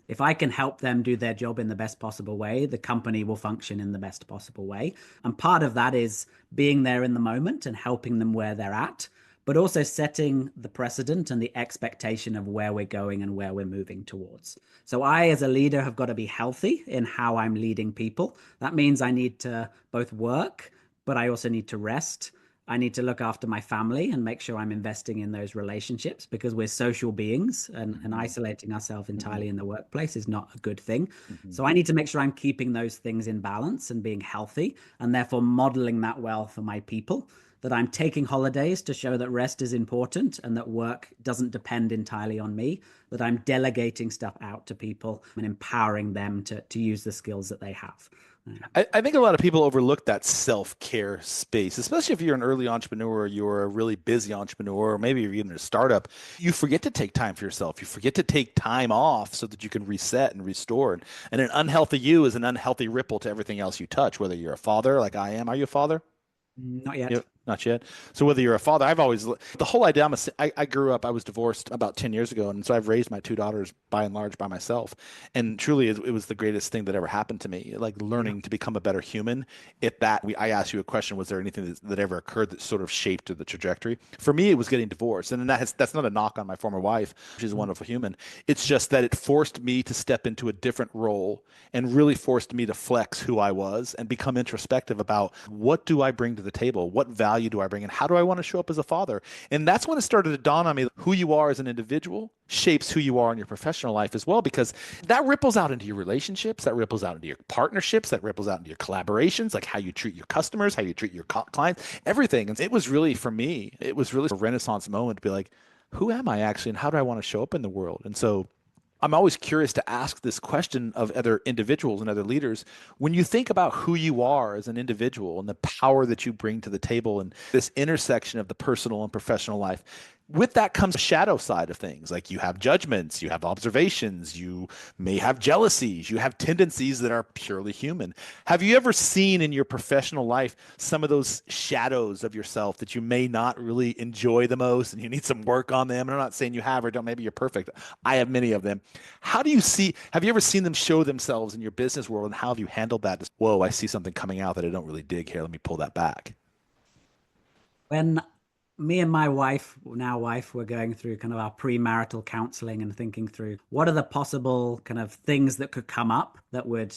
Speaker 2: If I can help them do their job in the best possible way, the company will function in the best possible way. And part of that is being there in the moment and helping them where they're at, but also setting the precedent and the expectation of where we're going and where we're moving towards. So I, as a leader, have got to be healthy in how I'm leading people. That means I need to both work, but I also need to rest. I need to look after my family and make sure I'm investing in those relationships, because we're social beings, and
Speaker 1: Mhm,
Speaker 2: isolating ourselves
Speaker 1: mhm,
Speaker 2: entirely in the workplace is not a good thing.
Speaker 1: mhm,
Speaker 2: So I need to make sure I'm keeping those things in balance and being healthy, and therefore modeling that well for my people, that I'm taking holidays to show that rest is important and that work doesn't depend entirely on me, that I'm delegating stuff out to people and empowering them to use the skills that they have.
Speaker 1: I think a lot of people overlook that self-care space, especially if you're an early entrepreneur, you're a really busy entrepreneur, or maybe you're even a startup. You forget to take time for yourself. You forget to take time off so that you can reset and restore. And an unhealthy you is an unhealthy ripple to everything else you touch, whether you're a father like I am. Are you a father?
Speaker 2: Not yet.
Speaker 1: Yep, not yet. So whether you're a father, the whole idea. I grew up. I was divorced about 10 years ago, and so I've raised my two daughters by and large by myself. And truly, it was the greatest thing that ever happened to me. Like,
Speaker 2: Yeah.
Speaker 1: learning to become a better human. I asked you a question: was there anything that ever occurred that sort of shaped the trajectory? For me, it was getting divorced, and that's not a knock on my former wife. She's a wonderful human. It's just that it forced me to step into a different role, and really forced me to flex who I was and become introspective about what do I bring to the table, what value value do I bring? And how do I want to show up as a father? And that's when it started to dawn on me who you are as an individual shapes who you are in your professional life as well, because that ripples out into your relationships, that ripples out into your partnerships, that ripples out into your collaborations, like how you treat your customers, how you treat your clients, everything. And it was really, for me, it was really a renaissance moment to be like, who am I actually, and how do I want to show up in the world? And so I'm always curious to ask this question of other individuals and other leaders. When you think about who you are as an individual and the power that you bring to the table and this intersection of the personal and professional life, with that comes a shadow side of things. Like you have judgments, you have observations, you may have jealousies, you have tendencies that are purely human. Have you ever seen in your professional life some of those shadows of yourself that you may not really enjoy the most and you need some work on them? And I'm not saying you have or don't, maybe you're perfect. I have many of them. How do you see, have you ever seen them show themselves in your business world, and how have you handled that? Whoa, I see something coming out that I don't really dig here. Let me pull that back.
Speaker 2: When me and my wife, now wife, were going through kind of our premarital counseling and thinking through what are the possible kind of things that could come up that would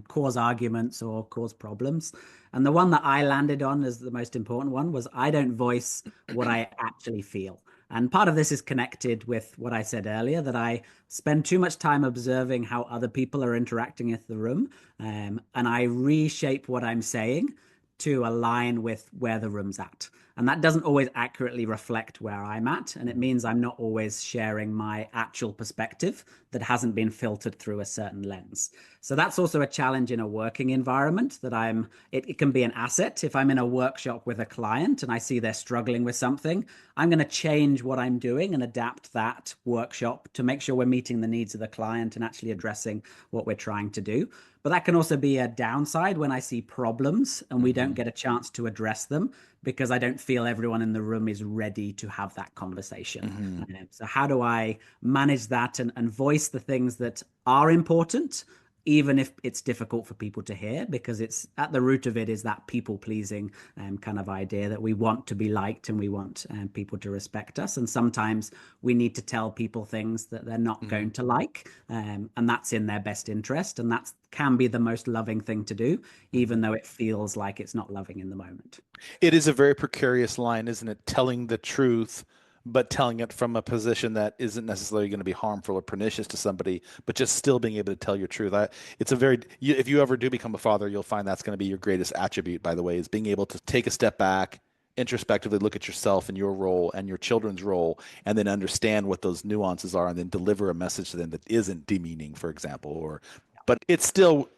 Speaker 2: cause arguments or cause problems. And the one that I landed on as the most important one was I don't voice what I actually feel. And part of this is connected with what I said earlier, that I spend too much time observing how other people are interacting with the room. And I reshape what I'm saying to align with where the room's at. And that doesn't always accurately reflect where I'm at. And it means I'm not always sharing my actual perspective that hasn't been filtered through a certain lens. So that's also a challenge in a working environment that it can be an asset. If I'm in a workshop with a client and I see they're struggling with something, I'm going to change what I'm doing and adapt that workshop to make sure we're meeting the needs of the client and actually addressing what we're trying to do. But that can also be a downside when I see problems and we don't get a chance to address them because I don't feel everyone in the room is ready to have that conversation. So how do I manage that and voice the things that are important, even if it's difficult for people to hear, because it's at the root of it is that people pleasing kind of idea that we want to be liked and we want people to respect us. And sometimes we need to tell people things that they're not going to like, and that's in their best interest. And that can be the most loving thing to do, even though it feels like it's not loving in the moment.
Speaker 1: It is a very precarious line, isn't it? Telling the truth, but telling it from a position that isn't necessarily going to be harmful or pernicious to somebody, but just still being able to tell your truth. If you ever do become a father, you'll find that's going to be your greatest attribute, by the way, is being able to take a step back, introspectively look at yourself and your role and your children's role, and then understand what those nuances are, and then deliver a message to them that isn't demeaning, for example, but it's still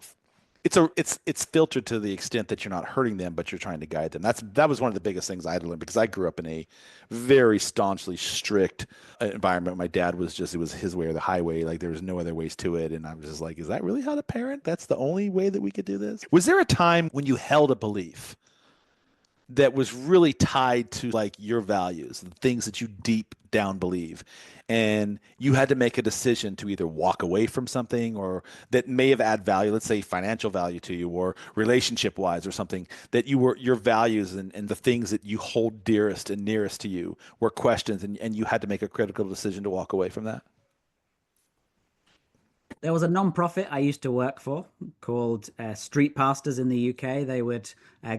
Speaker 1: it's filtered to the extent that you're not hurting them, but you're trying to guide them. That was one of the biggest things I had to learn, because I grew up in a very staunchly strict environment. My dad was it was his way or the highway. Like there was no other ways to it. And I was just like, is that really how to parent? That's the only way that we could do this? Was there a time when you held a belief that was really tied to like your values, the things that you deep down believe, and you had to make a decision to either walk away from something or that may have add value, let's say financial value to you or relationship wise or something, that your values and the things that you hold dearest and nearest to you were questions, and you had to make a critical decision to walk away from that?
Speaker 2: There was a non-profit I used to work for called Street Pastors in the UK. They would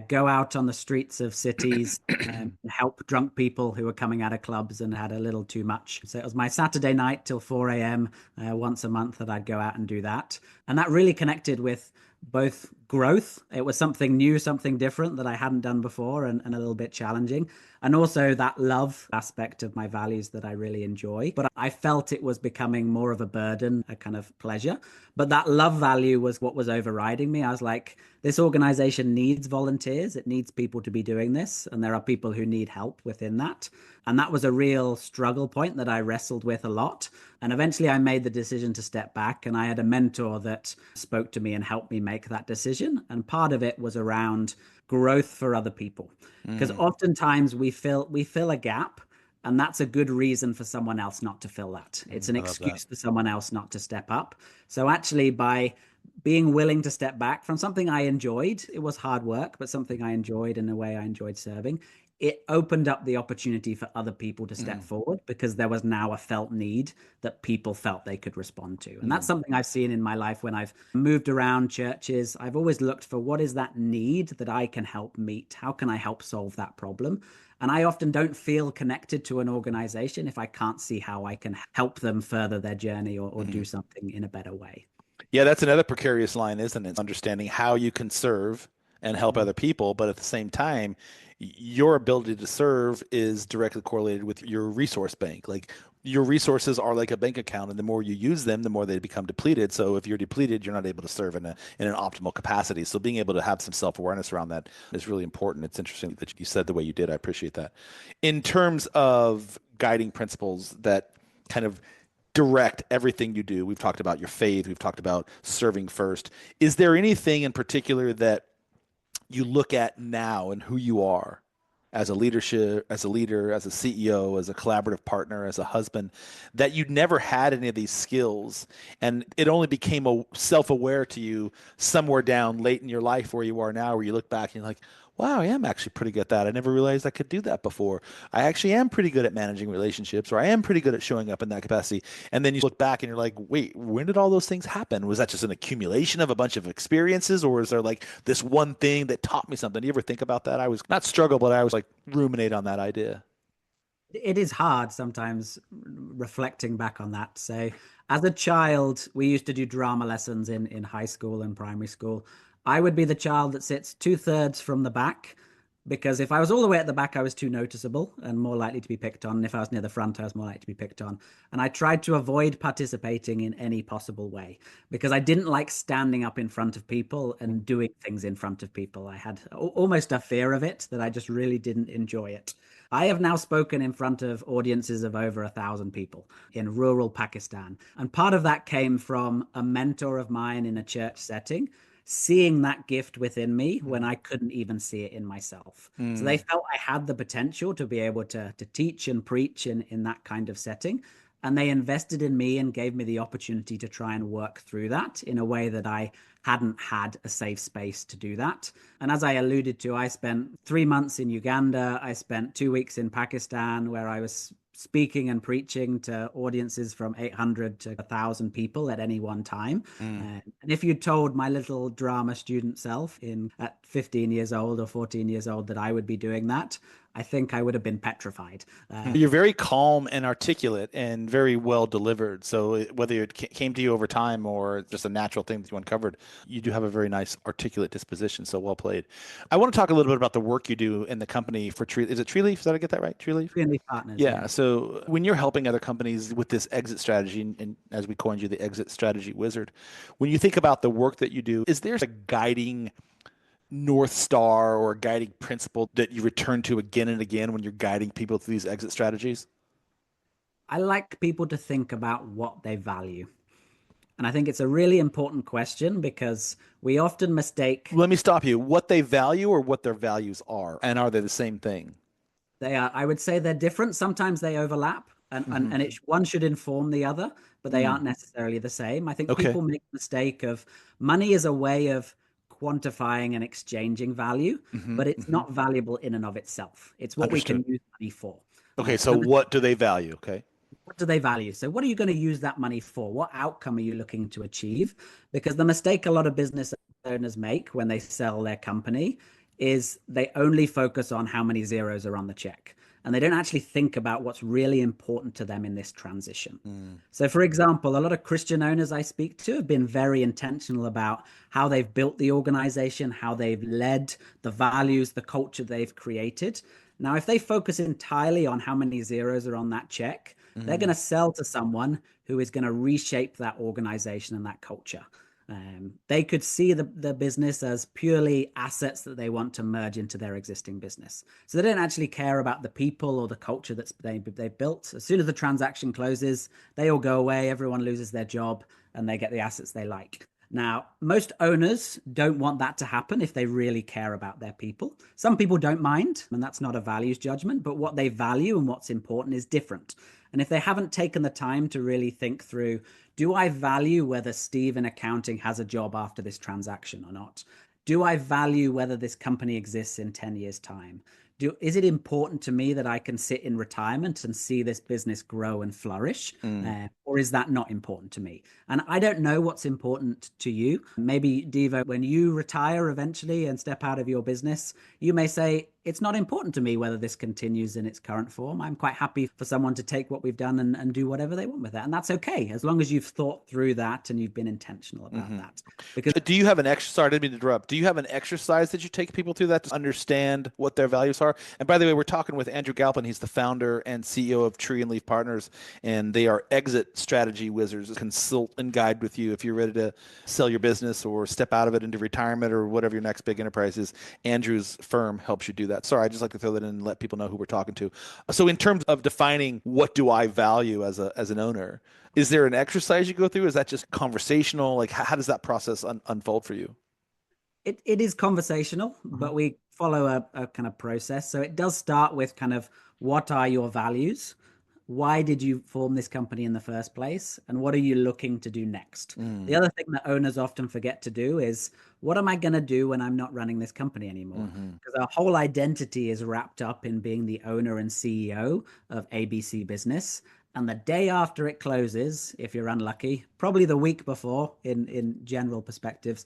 Speaker 2: go out on the streets of cities and help drunk people who were coming out of clubs and had a little too much. So it was my Saturday night till 4 a.m. Once a month that I'd go out and do that. And that really connected with both growth. It was something new, something different that I hadn't done before, and a little bit challenging. And also that love aspect of my values that I really enjoy. But I felt it was becoming more of a burden, a kind of pleasure. But that love value was what was overriding me. I was like, this organization needs volunteers. It needs people to be doing this. And there are people who need help within that. And that was a real struggle point that I wrestled with a lot. And eventually I made the decision to step back. And I had a mentor that spoke to me and helped me make that decision. And part of it was around growth for other people. Because oftentimes we fill a gap, and that's a good reason for someone else not to fill that. It's an excuse for someone else not to step up. So actually, by being willing to step back from something I enjoyed, it was hard work, but something I enjoyed in a way I enjoyed serving, it opened up the opportunity for other people to step forward because there was now a felt need that people felt they could respond to. And that's something I've seen in my life when I've moved around churches. I've always looked for what is that need that I can help meet? How can I help solve that problem? And I often don't feel connected to an organization if I can't see how I can help them further their journey or do something in a better way.
Speaker 1: Yeah, that's another precarious line, isn't it? Understanding how you can serve and help
Speaker 2: Mhm.
Speaker 1: other people, but at the same time, your ability to serve is directly correlated with your resource bank. Like your resources are like a bank account, and the more you use them, the more they become depleted. So if you're depleted, you're not able to serve in an optimal capacity. So being able to have some self-awareness around that is really important. It's interesting that you said the way you did. I appreciate that. In terms of guiding principles that kind of direct everything you do. We've talked about your faith, we've talked about serving first. Is there anything in particular that you look at now and who you are as a leadership, as a leader, as a CEO, as a collaborative partner, as a husband, that you never had any of these skills and it only became self-aware to you somewhere down late in your life where you are now, where you look back and you're like, wow, I am actually pretty good at that. I never realized I could do that before. I actually am pretty good at managing relationships, or I am pretty good at showing up in that capacity. And then you look back and you're like, wait, when did all those things happen? Was that just an accumulation of a bunch of experiences, or is there like this one thing that taught me something? Do you ever think about that? I was not struggle, but I was like ruminate on that idea.
Speaker 2: It is hard sometimes reflecting back on that. So, as a child, we used to do drama lessons in high school and primary school. I would be the child that sits two-thirds from the back because if I was all the way at the back, I was too noticeable and more likely to be picked on. And if I was near the front, I was more likely to be picked on. And I tried to avoid participating in any possible way because I didn't like standing up in front of people and doing things in front of people. I had almost a fear of it that I just really didn't enjoy it. I have now spoken in front of audiences of over 1,000 people in rural Pakistan. And part of that came from a mentor of mine in a church setting, seeing that gift within me when I couldn't even see it in myself. So they
Speaker 1: Mm.
Speaker 2: felt I had the potential to be able to teach and preach in that kind of setting. And they invested in me and gave me the opportunity to try and work through that in a way that I hadn't had a safe space to do that. And as I alluded to, I spent 3 months in Uganda. I spent 2 weeks in Pakistan where I was speaking and preaching to audiences from 800 to 1,000 people at any one time.
Speaker 1: Mm.
Speaker 2: And if you told my little drama student self at 15 years old or 14 years old that I would be doing that, I think I would have been petrified.
Speaker 1: You're very calm and articulate and very well delivered. So whether it came to you over time or just a natural thing that you uncovered, you do have a very nice articulate disposition. So well played. I want to talk a little bit about the work you do in the company for Tree. Is it Treeleaf? Did I get that right? Treeleaf?
Speaker 2: Treeleaf Partners, yeah.
Speaker 1: Yeah. So when you're helping other companies with this exit strategy, and as we coined you, the exit strategy wizard, when you think about the work that you do, is there a guiding North Star or a guiding principle that you return to again and again when you're guiding people through these exit strategies?
Speaker 2: I like people to think about what they value. And I think it's a really important question because we often mistake
Speaker 1: Let me stop you. What they value or what their values are, and are they the same thing?
Speaker 2: they are, I would say they're different. Sometimes they overlap
Speaker 1: Hmm.
Speaker 2: and one should inform the other, but they
Speaker 1: Mm.
Speaker 2: aren't necessarily the same. I think
Speaker 1: Okay.
Speaker 2: people make the mistake of money is a way of quantifying and exchanging value,
Speaker 1: Hmm.
Speaker 2: but it's
Speaker 1: Hmm.
Speaker 2: not valuable in and of itself. It's what we can
Speaker 1: Understood.
Speaker 2: use money for.
Speaker 1: Okay.
Speaker 2: So
Speaker 1: So what do they value? Okay.
Speaker 2: what do they value? So, what are you going to use that money for? What outcome are you looking to achieve? Because the mistake a lot of business owners make when they sell their company is they only focus on how many zeros are on the check. And they don't actually think about what's really important to them in this transition.
Speaker 1: Mm.
Speaker 2: So, for example, a lot of Christian owners I speak to have been very intentional about how they've built the organization, how they've led, the values, the culture they've created. Now, if they focus entirely on how many zeros are on that check, they're going
Speaker 1: Mm.
Speaker 2: to sell to someone who is going to reshape that organization and that culture. They could see the business as purely assets that they want to merge into their existing business. So they don't actually care about the people or the culture they've built. As soon as the transaction closes, they all go away, everyone loses their job, and they get the assets they like. Now, most owners don't want that to happen if they really care about their people. Some people don't mind, and that's not a values judgment, but what they value and what's important is different. And if they haven't taken the time to really think through, do I value whether Steve in accounting has a job after this transaction or not? Do I value whether this company exists in 10 years' time? Is it important to me that I can sit in retirement and see this business grow and flourish? Or is that not important to me? And I don't know what's important to you. Maybe, Deevo, when you retire eventually and step out of your business, you may say, it's not important to me whether this continues in its current form. I'm quite happy for someone to take what we've done and do whatever they want with it. And that's okay, as long as you've thought through that and you've been intentional about that. Because
Speaker 1: Do you have an exercise? Sorry, I didn't mean to interrupt. Do you have an exercise that you take people through that to understand what their values are? And by the way, we're talking with Andrew Galpin. He's the founder and CEO of Treeleaf Partners, and they are exit strategy wizards. Consult and guide with you if you're ready to sell your business or step out of it into retirement or whatever your next big enterprise is. Andrew's firm helps you do that. Sorry, I just like to throw that in and let people know who we're talking to. So, in terms of defining what do I value as an owner, is there an exercise you go through? Is that just conversational? Like, how does that process unfold for you?
Speaker 2: it is conversational, but we follow a kind of process. So it does start with kind of, what are your values? Why did you form this company in the first place? And what are you looking to do next? The other thing that owners often forget to do is, what am I going to do when I'm not running this company anymore? Because our whole identity is wrapped up in being the owner and CEO of ABC Business. And the day after it closes, if you're unlucky, probably the week before in general perspectives,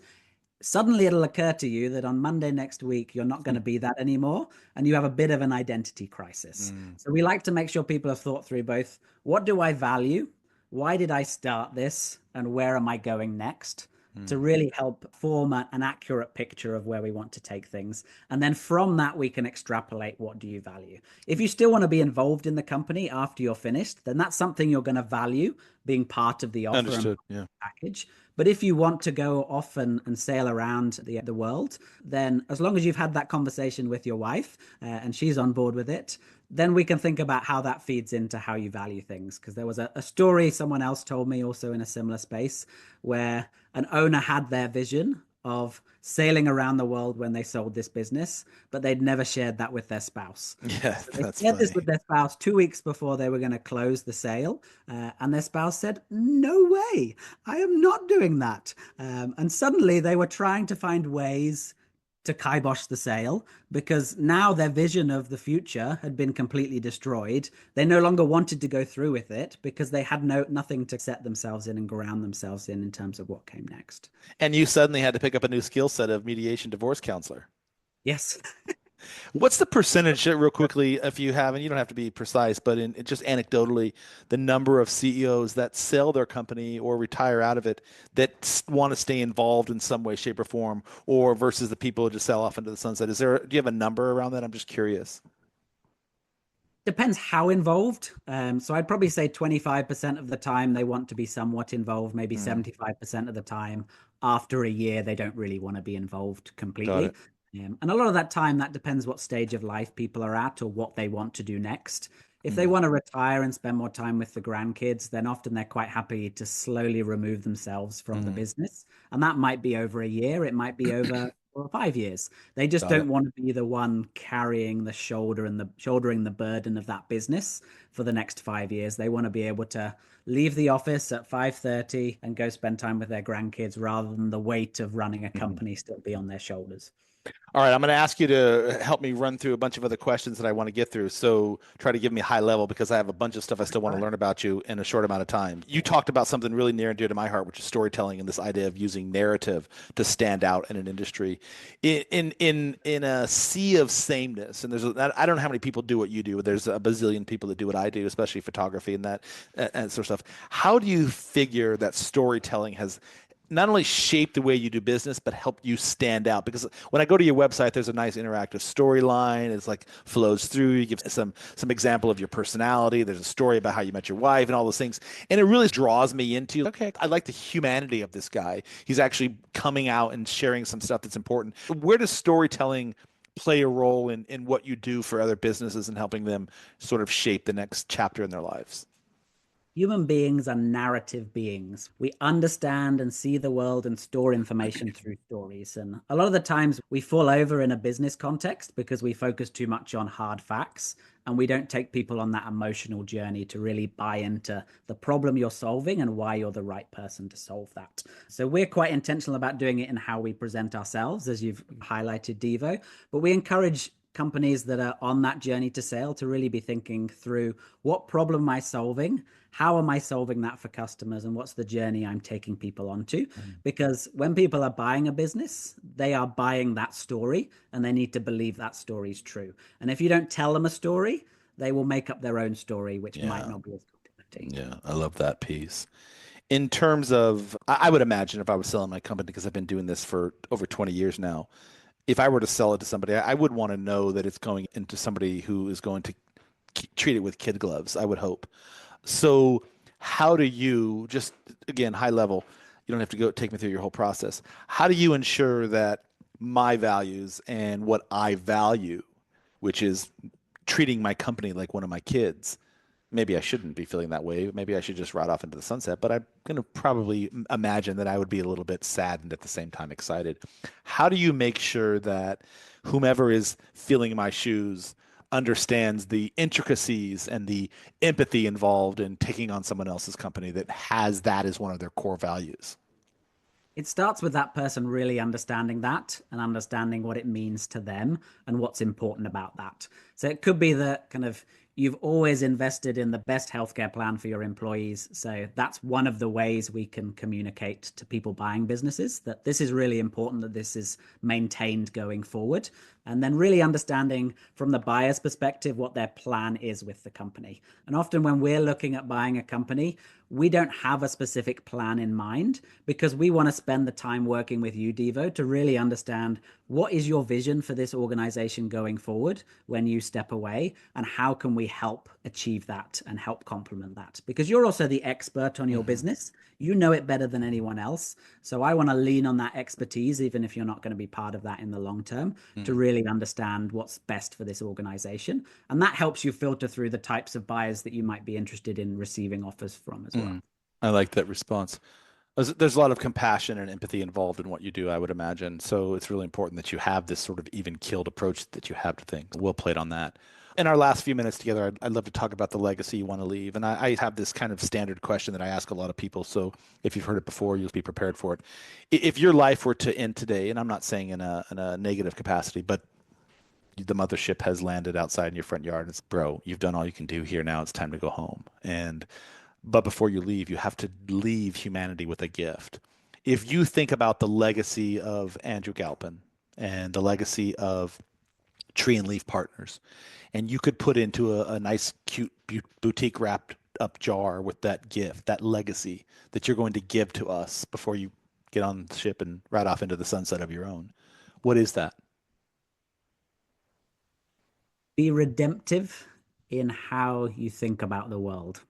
Speaker 2: suddenly it'll occur to you that on Monday next week, you're not going to be that anymore. And you have a bit of an identity crisis. So we like to make sure people have thought through both, what do I value? Why did I start this? And where am I going next? To really help form an accurate picture of where we want to take things. And then from that, we can extrapolate, what do you value? If you still want to be involved in the company after you're finished, then that's something you're going to value, being part of the offer
Speaker 1: Understood.
Speaker 2: and
Speaker 1: Yeah.
Speaker 2: package. But if you want to go off and sail around the world, then as long as you've had that conversation with your wife and she's on board with it, then we can think about how that feeds into how you value things. Because there was a story someone else told me also in a similar space, where an owner had their vision of sailing around the world when they sold this business, but they'd never shared that with their spouse.
Speaker 1: Yeah,
Speaker 2: So they
Speaker 1: that's
Speaker 2: shared this
Speaker 1: funny.
Speaker 2: with their spouse 2 weeks before they were going to close the sale. And their spouse said, no way, I am not doing that. And suddenly they were trying to find ways to kibosh the sale, because now their vision of the future had been completely destroyed. They no longer wanted to go through with it because they had nothing to set themselves in and ground themselves in terms of what came next.
Speaker 1: And you suddenly had to pick up a new skill set of mediation divorce counselor.
Speaker 2: Yes.
Speaker 1: What's the percentage, real quickly, if you have, and you don't have to be precise, but just anecdotally, the number of CEOs that sell their company or retire out of it that want to stay involved in some way, shape, or form, or versus the people who just sell off into the sunset? Do you have a number around that? I'm just curious.
Speaker 2: Depends how involved. So I'd probably say 25% of the time they want to be somewhat involved, maybe 75% of the time. After a year, they don't really want to be involved
Speaker 1: Got
Speaker 2: completely.
Speaker 1: it.
Speaker 2: And a lot of that time, that depends what stage of life people are at or what they want to do next. If they want to retire and spend more time with the grandkids, then often they're quite happy to slowly remove themselves from the business. And that might be over a year, it might be over 4 or 5 years. They just
Speaker 1: Got it.
Speaker 2: don't want to be the one carrying the shouldering the burden of that business for the next 5 years. They want to be able to leave the office at 5:30 and go spend time with their grandkids, rather than the weight of running a company still be on their shoulders.
Speaker 1: All right, I'm going to ask you to help me run through a bunch of other questions that I want to get through. So try to give me high level, because I have a bunch of stuff I still want to learn about you in a short amount of time. You talked about something really near and dear to my heart, which is storytelling and this idea of using narrative to stand out in an industry. In a sea of sameness, and I don't know how many people do what you do, but there's a bazillion people that do what I do, especially photography and that and sort of stuff. How do you figure that storytelling has not only shape the way you do business, but help you stand out? Because when I go to your website, there's a nice interactive storyline. It's like flows through. You give some example of your personality. There's a story about how you met your wife and all those things. And it really draws me into, okay, I like the humanity of this guy. He's actually coming out and sharing some stuff that's important. Where does storytelling play a role in what you do for other businesses and helping them sort of shape the next chapter in their lives?
Speaker 2: Human beings are narrative beings. We understand and see the world and store information through stories. And a lot of the times we fall over in a business context because we focus too much on hard facts, and we don't take people on that emotional journey to really buy into the problem you're solving and why you're the right person to solve that. So we're quite intentional about doing it in how we present ourselves, as you've highlighted, Deevo, but we encourage companies that are on that journey to sale to really be thinking through, what problem am I solving? How am I solving that for customers? And what's the journey I'm taking people onto? Because when people are buying a business, they are buying that story and they need to believe that story is true. And if you don't tell them a story, they will make up their own story, which might
Speaker 1: Yeah.
Speaker 2: not be as complimenting.
Speaker 1: Yeah. I love that piece. In terms of, I would imagine if I was selling my company, because I've been doing this for over 20 years now, if I were to sell it to somebody, I would want to know that it's going into somebody who is going to treat it with kid gloves, I would hope. So, how do you, just again, high level, you don't have to go take me through your whole process. How do you ensure that my values and what I value, which is treating my company like one of my kids, maybe I shouldn't be feeling that way. Maybe I should just ride off into the sunset, but I'm going to probably imagine that I would be a little bit saddened at the same time excited. How do you make sure that whomever is feeling my shoes understands the intricacies and the empathy involved in taking on someone else's company that has that as one of their core values?
Speaker 2: It starts with that person really understanding that and understanding what it means to them and what's important about that. So it could be that kind of you've always invested in the best healthcare plan for your employees. So that's one of the ways we can communicate to people buying businesses that this is really important, that this is maintained going forward. And then really understanding from the buyer's perspective what their plan is with the company. And often when we're looking at buying a company, we don't have a specific plan in mind because we want to spend the time working with you, Deevo, to really understand what is your vision for this organization going forward when you step away, and how can we help achieve that and help complement that? Because you're also the expert on your business. You know it better than anyone else. So I want to lean on that expertise, even if you're not going to be part of that in the long term, to really understand what's best for this organization. And that helps you filter through the types of buyers that you might be interested in receiving offers from as well.
Speaker 1: I like that response. There's a lot of compassion and empathy involved in what you do, I would imagine. So it's really important that you have this sort of even keeled approach that you have to things. Well played on that. In our last few minutes together, I'd love to talk about the legacy you want to leave. And I have this kind of standard question that I ask a lot of people. So if you've heard it before, you'll be prepared for it. If your life were to end today, and I'm not saying in a negative capacity, but the mothership has landed outside in your front yard, and it's, bro, you've done all you can do here. Now it's time to go home. But before you leave, you have to leave humanity with a gift. If you think about the legacy of Andrew Galpin and the legacy of Tree and Leaf Partners, and you could put into a nice, cute, boutique wrapped up jar with that gift, that legacy that you're going to give to us before you get on the ship and ride off into the sunset of your own, what is that?
Speaker 2: Be redemptive in how you think about the world.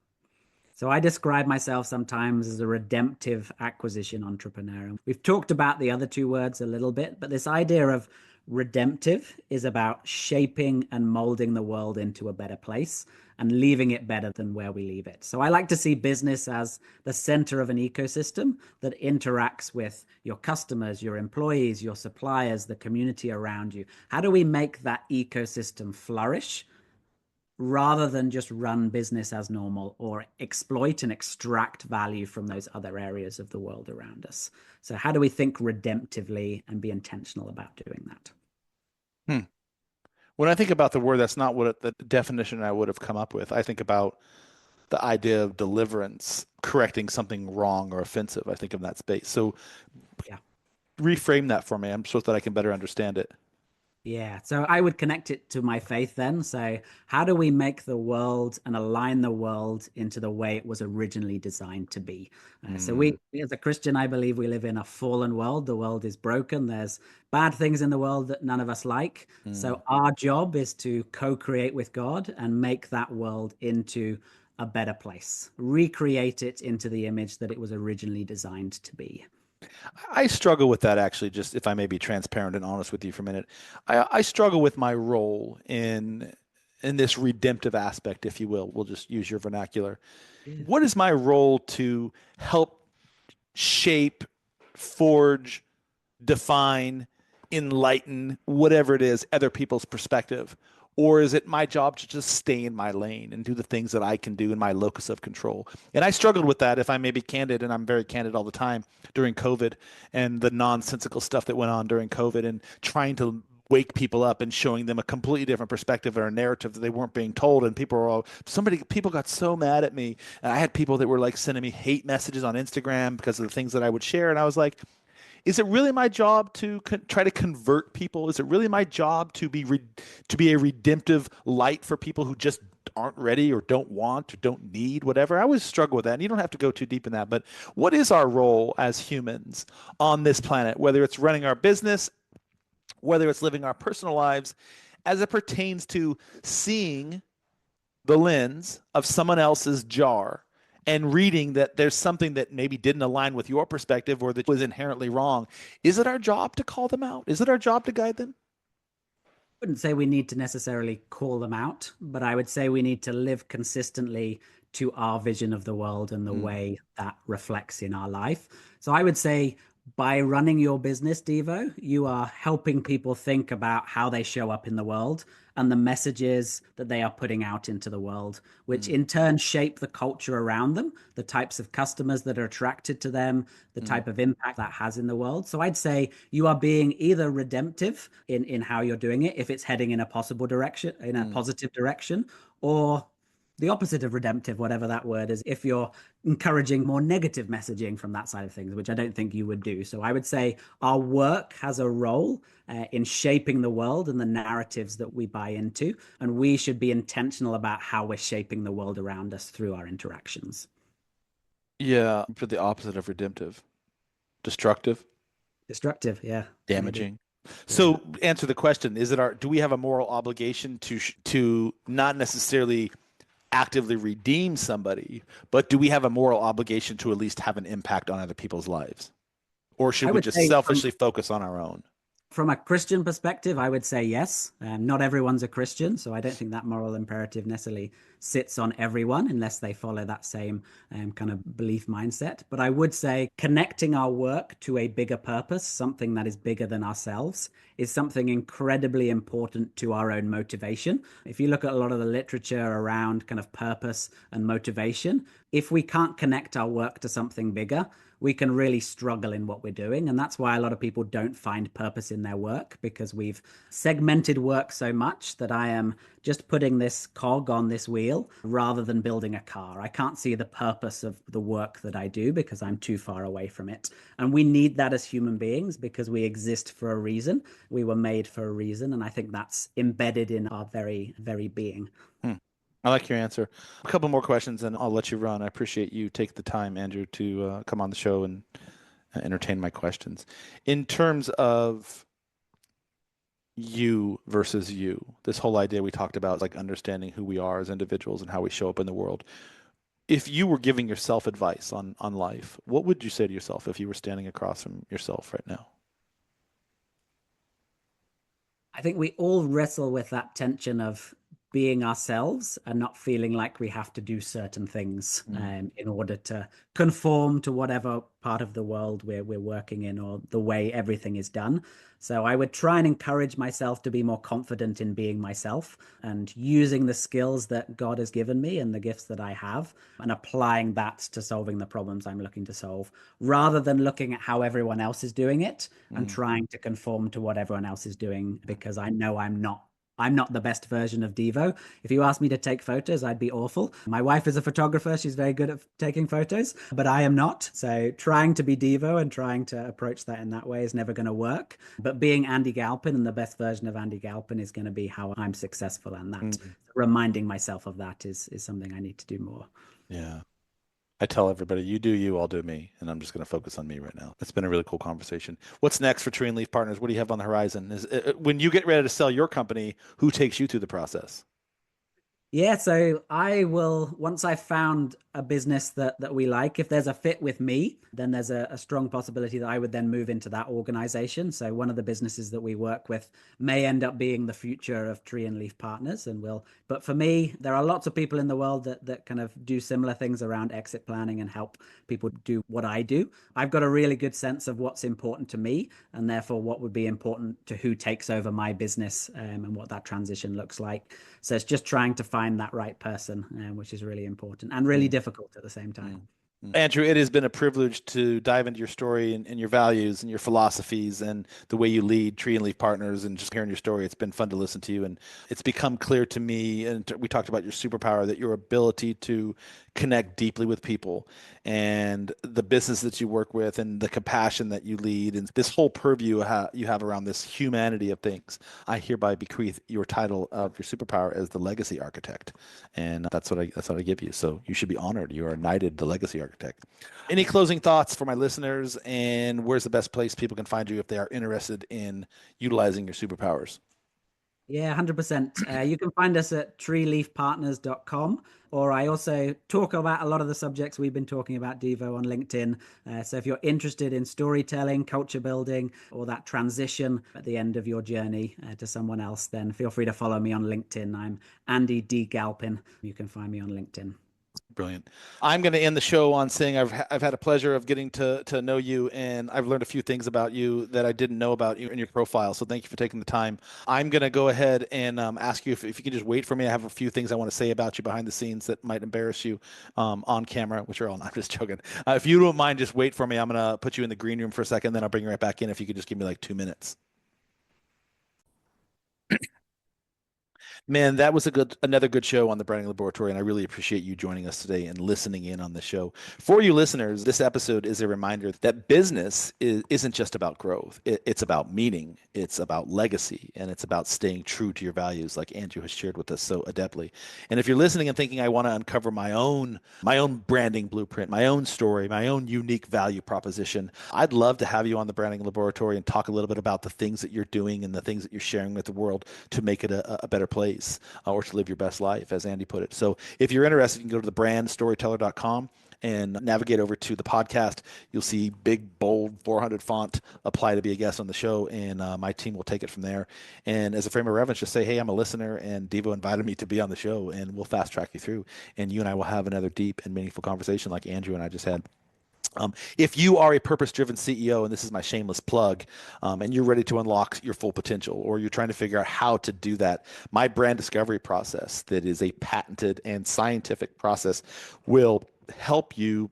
Speaker 2: So I describe myself sometimes as a redemptive acquisition entrepreneur. We've talked about the other two words a little bit, but this idea of redemptive is about shaping and molding the world into a better place and leaving it better than where we leave it. So I like to see business as the center of an ecosystem that interacts with your customers, your employees, your suppliers, the community around you. How do we make that ecosystem flourish rather than just run business as normal or exploit and extract value from those other areas of the world around us? So how do we think redemptively and be intentional about doing that?
Speaker 1: Hmm. When I think about the word, that's not the definition I would have come up with. I think about the idea of deliverance, correcting something wrong or offensive. I think of that space. So
Speaker 2: Yeah.
Speaker 1: reframe that for me. I'm so that I can better understand it.
Speaker 2: Yeah, so I would connect it to my faith then. So, how do we make the world and align the world into the way it was originally designed to be? So,
Speaker 1: Mm,
Speaker 2: as a Christian, I believe we live in a fallen world. The world is broken. There's bad things in the world that none of us like.
Speaker 1: mm.
Speaker 2: So, our job is to co create with God and make that world into a better place, recreate it into the image that it was originally designed to be.
Speaker 1: I struggle with that actually, just if I may be transparent and honest with you for a minute. I struggle with my role in this redemptive aspect, if you will. We'll just use your vernacular.
Speaker 2: Yeah.
Speaker 1: What is my role to help shape, forge, define, enlighten, whatever it is, other people's perspective? Or is it my job to just stay in my lane and do the things that I can do in my locus of control? And I struggled with that, if I may be candid, and I'm very candid all the time during COVID and the nonsensical stuff that went on during COVID and trying to wake people up and showing them a completely different perspective or a narrative that they weren't being told. And people got so mad at me. And I had people that were like sending me hate messages on Instagram because of the things that I would share. And I was like, is it really my job to try to convert people? Is it really my job to be a redemptive light for people who just aren't ready or don't want or don't need whatever? I always struggle with that. And you don't have to go too deep in that, but what is our role as humans on this planet, whether it's running our business, whether it's living our personal lives, as it pertains to seeing the lens of someone else's jar and reading that there's something that maybe didn't align with your perspective or that was inherently wrong? Is it our job to call them out? Is it our job to guide them?
Speaker 2: Wouldn't say we need to necessarily call them out, but I would say we need to live consistently to our vision of the world and the way that reflects in our life. So I would say by running your business, Deevo, you are helping people think about how they show up in the world and the messages that they are putting out into the world, which in turn shape the culture around them, the types of customers that are attracted to them, the type of impact that has in the world. So I'd say you are being either redemptive in how you're doing it, if it's heading in a possible direction, in a positive direction, or the opposite of redemptive, whatever that word is, if you're encouraging more negative messaging from that side of things, which I don't think you would do. So I would say our work has a role in shaping the world and the narratives that we buy into. And we should be intentional about how we're shaping the world around us through our interactions.
Speaker 1: Yeah, for the opposite of redemptive, destructive,
Speaker 2: Destructive, yeah. Maybe.
Speaker 1: damaging. So answer the question, do we have a moral obligation to not necessarily actively redeem somebody, but do we have a moral obligation to at least have an impact on other people's lives? Or should
Speaker 2: I
Speaker 1: we
Speaker 2: would
Speaker 1: just
Speaker 2: say
Speaker 1: selfishly focus on our own?
Speaker 2: from a Christian perspective, I would say yes. Not everyone's a Christian, so I don't think that moral imperative necessarily sits on everyone unless they follow that same kind of belief mindset. But I would say connecting our work to a bigger purpose, something that is bigger than ourselves, is something incredibly important to our own motivation. If you look at a lot of the literature around kind of purpose and motivation, if we can't connect our work to something bigger, we can really struggle in what we're doing. And that's why a lot of people don't find purpose in their work, because we've segmented work so much that I am just putting this cog on this wheel rather than building a car. I can't see the purpose of the work that I do because I'm too far away from it. And we need that as human beings because we exist for a reason. We were made for a reason. And I think that's embedded in our very, very being.
Speaker 1: I like your answer. A couple more questions and I'll let you run. I appreciate you take the time, Andrew, to come on the show and entertain my questions. In terms of you versus you, this whole idea we talked about, like understanding who we are as individuals and how we show up in the world. If you were giving yourself advice on life, what would you say to yourself if you were standing across from yourself right now?
Speaker 2: I think we all wrestle with that tension of being ourselves and not feeling like we have to do certain things in order to conform to whatever part of the world we're working in or the way everything is done. So I would try and encourage myself to be more confident in being myself and using the skills that God has given me and the gifts that I have and applying that to solving the problems I'm looking to solve, rather than looking at how everyone else is doing it and trying to conform to what everyone else is doing, because I know I'm not the best version of Deevo. If you asked me to take photos, I'd be awful. My wife is a photographer. She's very good at taking photos, but I am not. So trying to be Deevo and trying to approach that in that way is never going to work. But being Andy Galpin and the best version of Andy Galpin is going to be how I'm successful. And that reminding myself of that is something I need to do more.
Speaker 1: Yeah. I tell everybody, you do you, I'll do me. And I'm just going to focus on me right now. It's been a really cool conversation. What's next for Treeleaf Partners? What do you have on the horizon? When you get ready to sell your company, who takes you through the process?
Speaker 2: Yeah, so I will, once I've found a business that we like, if there's a fit with me, then there's a strong possibility that I would then move into that organization. So one of the businesses that we work with may end up being the future of Treeleaf Partners, but for me, there are lots of people in the world that kind of do similar things around exit planning and help people do what I do. I've got a really good sense of what's important to me and therefore what would be important to who takes over my business and what that transition looks like. So it's just trying to find that right person, which is really important and really difficult at the same time.
Speaker 1: Andrew, it has been a privilege to dive into your story and your values and your philosophies and the way you lead Treeleaf Partners and just hearing your story. It's been fun to listen to you. And it's become clear to me, and we talked about your superpower, that your ability to connect deeply with people and the business that you work with and the compassion that you lead and this whole purview you have around this humanity of things. I hereby bequeath your title of your superpower as the legacy architect. And that's what I give you. So you should be honored. You are knighted the legacy architect. Any closing thoughts for my listeners, and where's the best place people can find you if they are interested in utilizing your superpowers?
Speaker 2: Yeah, 100%. You can find us at treeleafpartners.com, or I also talk about a lot of the subjects we've been talking about, Deevo, on LinkedIn. So if you're interested in storytelling, culture building, or that transition at the end of your journey to someone else, then feel free to follow me on LinkedIn. I'm Andy D. Galpin. You can find me on LinkedIn.
Speaker 1: Brilliant. I'm going to end the show on saying I've had a pleasure of getting to know you, and I've learned a few things about you that I didn't know about you in your profile. So thank you for taking the time. I'm going to go ahead and ask you if you can just wait for me. I have a few things I want to say about you behind the scenes that might embarrass you on camera, which are all not just joking. If you don't mind, just wait for me. I'm going to put you in the green room for a second, then I'll bring you right back in. If you could just give me like 2 minutes. Man, that was another good show on the Branding Laboratory, and I really appreciate you joining us today and listening in on the show. For you listeners, this episode is a reminder that business isn't just about growth. It's about meaning, it's about legacy, and it's about staying true to your values, like Andrew has shared with us so adeptly. And if you're listening and thinking I want to uncover my own branding blueprint, my own story, my own unique value proposition, I'd love to have you on the Branding Laboratory and talk a little bit about the things that you're doing and the things that you're sharing with the world to make it a better place, or to live your best life, as Andy put it. So if you're interested, you can go to thebrandstoryteller.com and navigate over to the podcast. You'll see big, bold, 400 font, apply to be a guest on the show, and my team will take it from there. And as a frame of reference, just say, hey, I'm a listener, and Deevo invited me to be on the show, and we'll fast track you through. And you and I will have another deep and meaningful conversation like Andrew and I just had. If you are a purpose-driven CEO, and this is my shameless plug, and you're ready to unlock your full potential, or you're trying to figure out how to do that, my brand discovery process, that is a patented and scientific process, will help you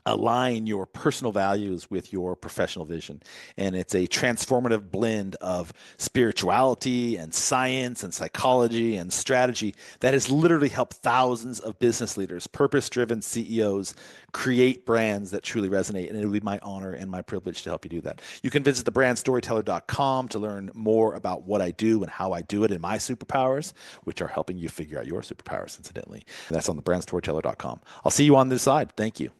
Speaker 1: align your personal values with your professional vision. And it's a transformative blend of spirituality and science and psychology and strategy that has literally helped thousands of business leaders, purpose-driven CEOs, create brands that truly resonate. And it will be my honor and my privilege to help you do that. You can visit thebrandstoryteller.com to learn more about what I do and how I do it in my superpowers, which are helping you figure out your superpowers, incidentally. And that's on thebrandstoryteller.com. I'll see you on this side. Thank you.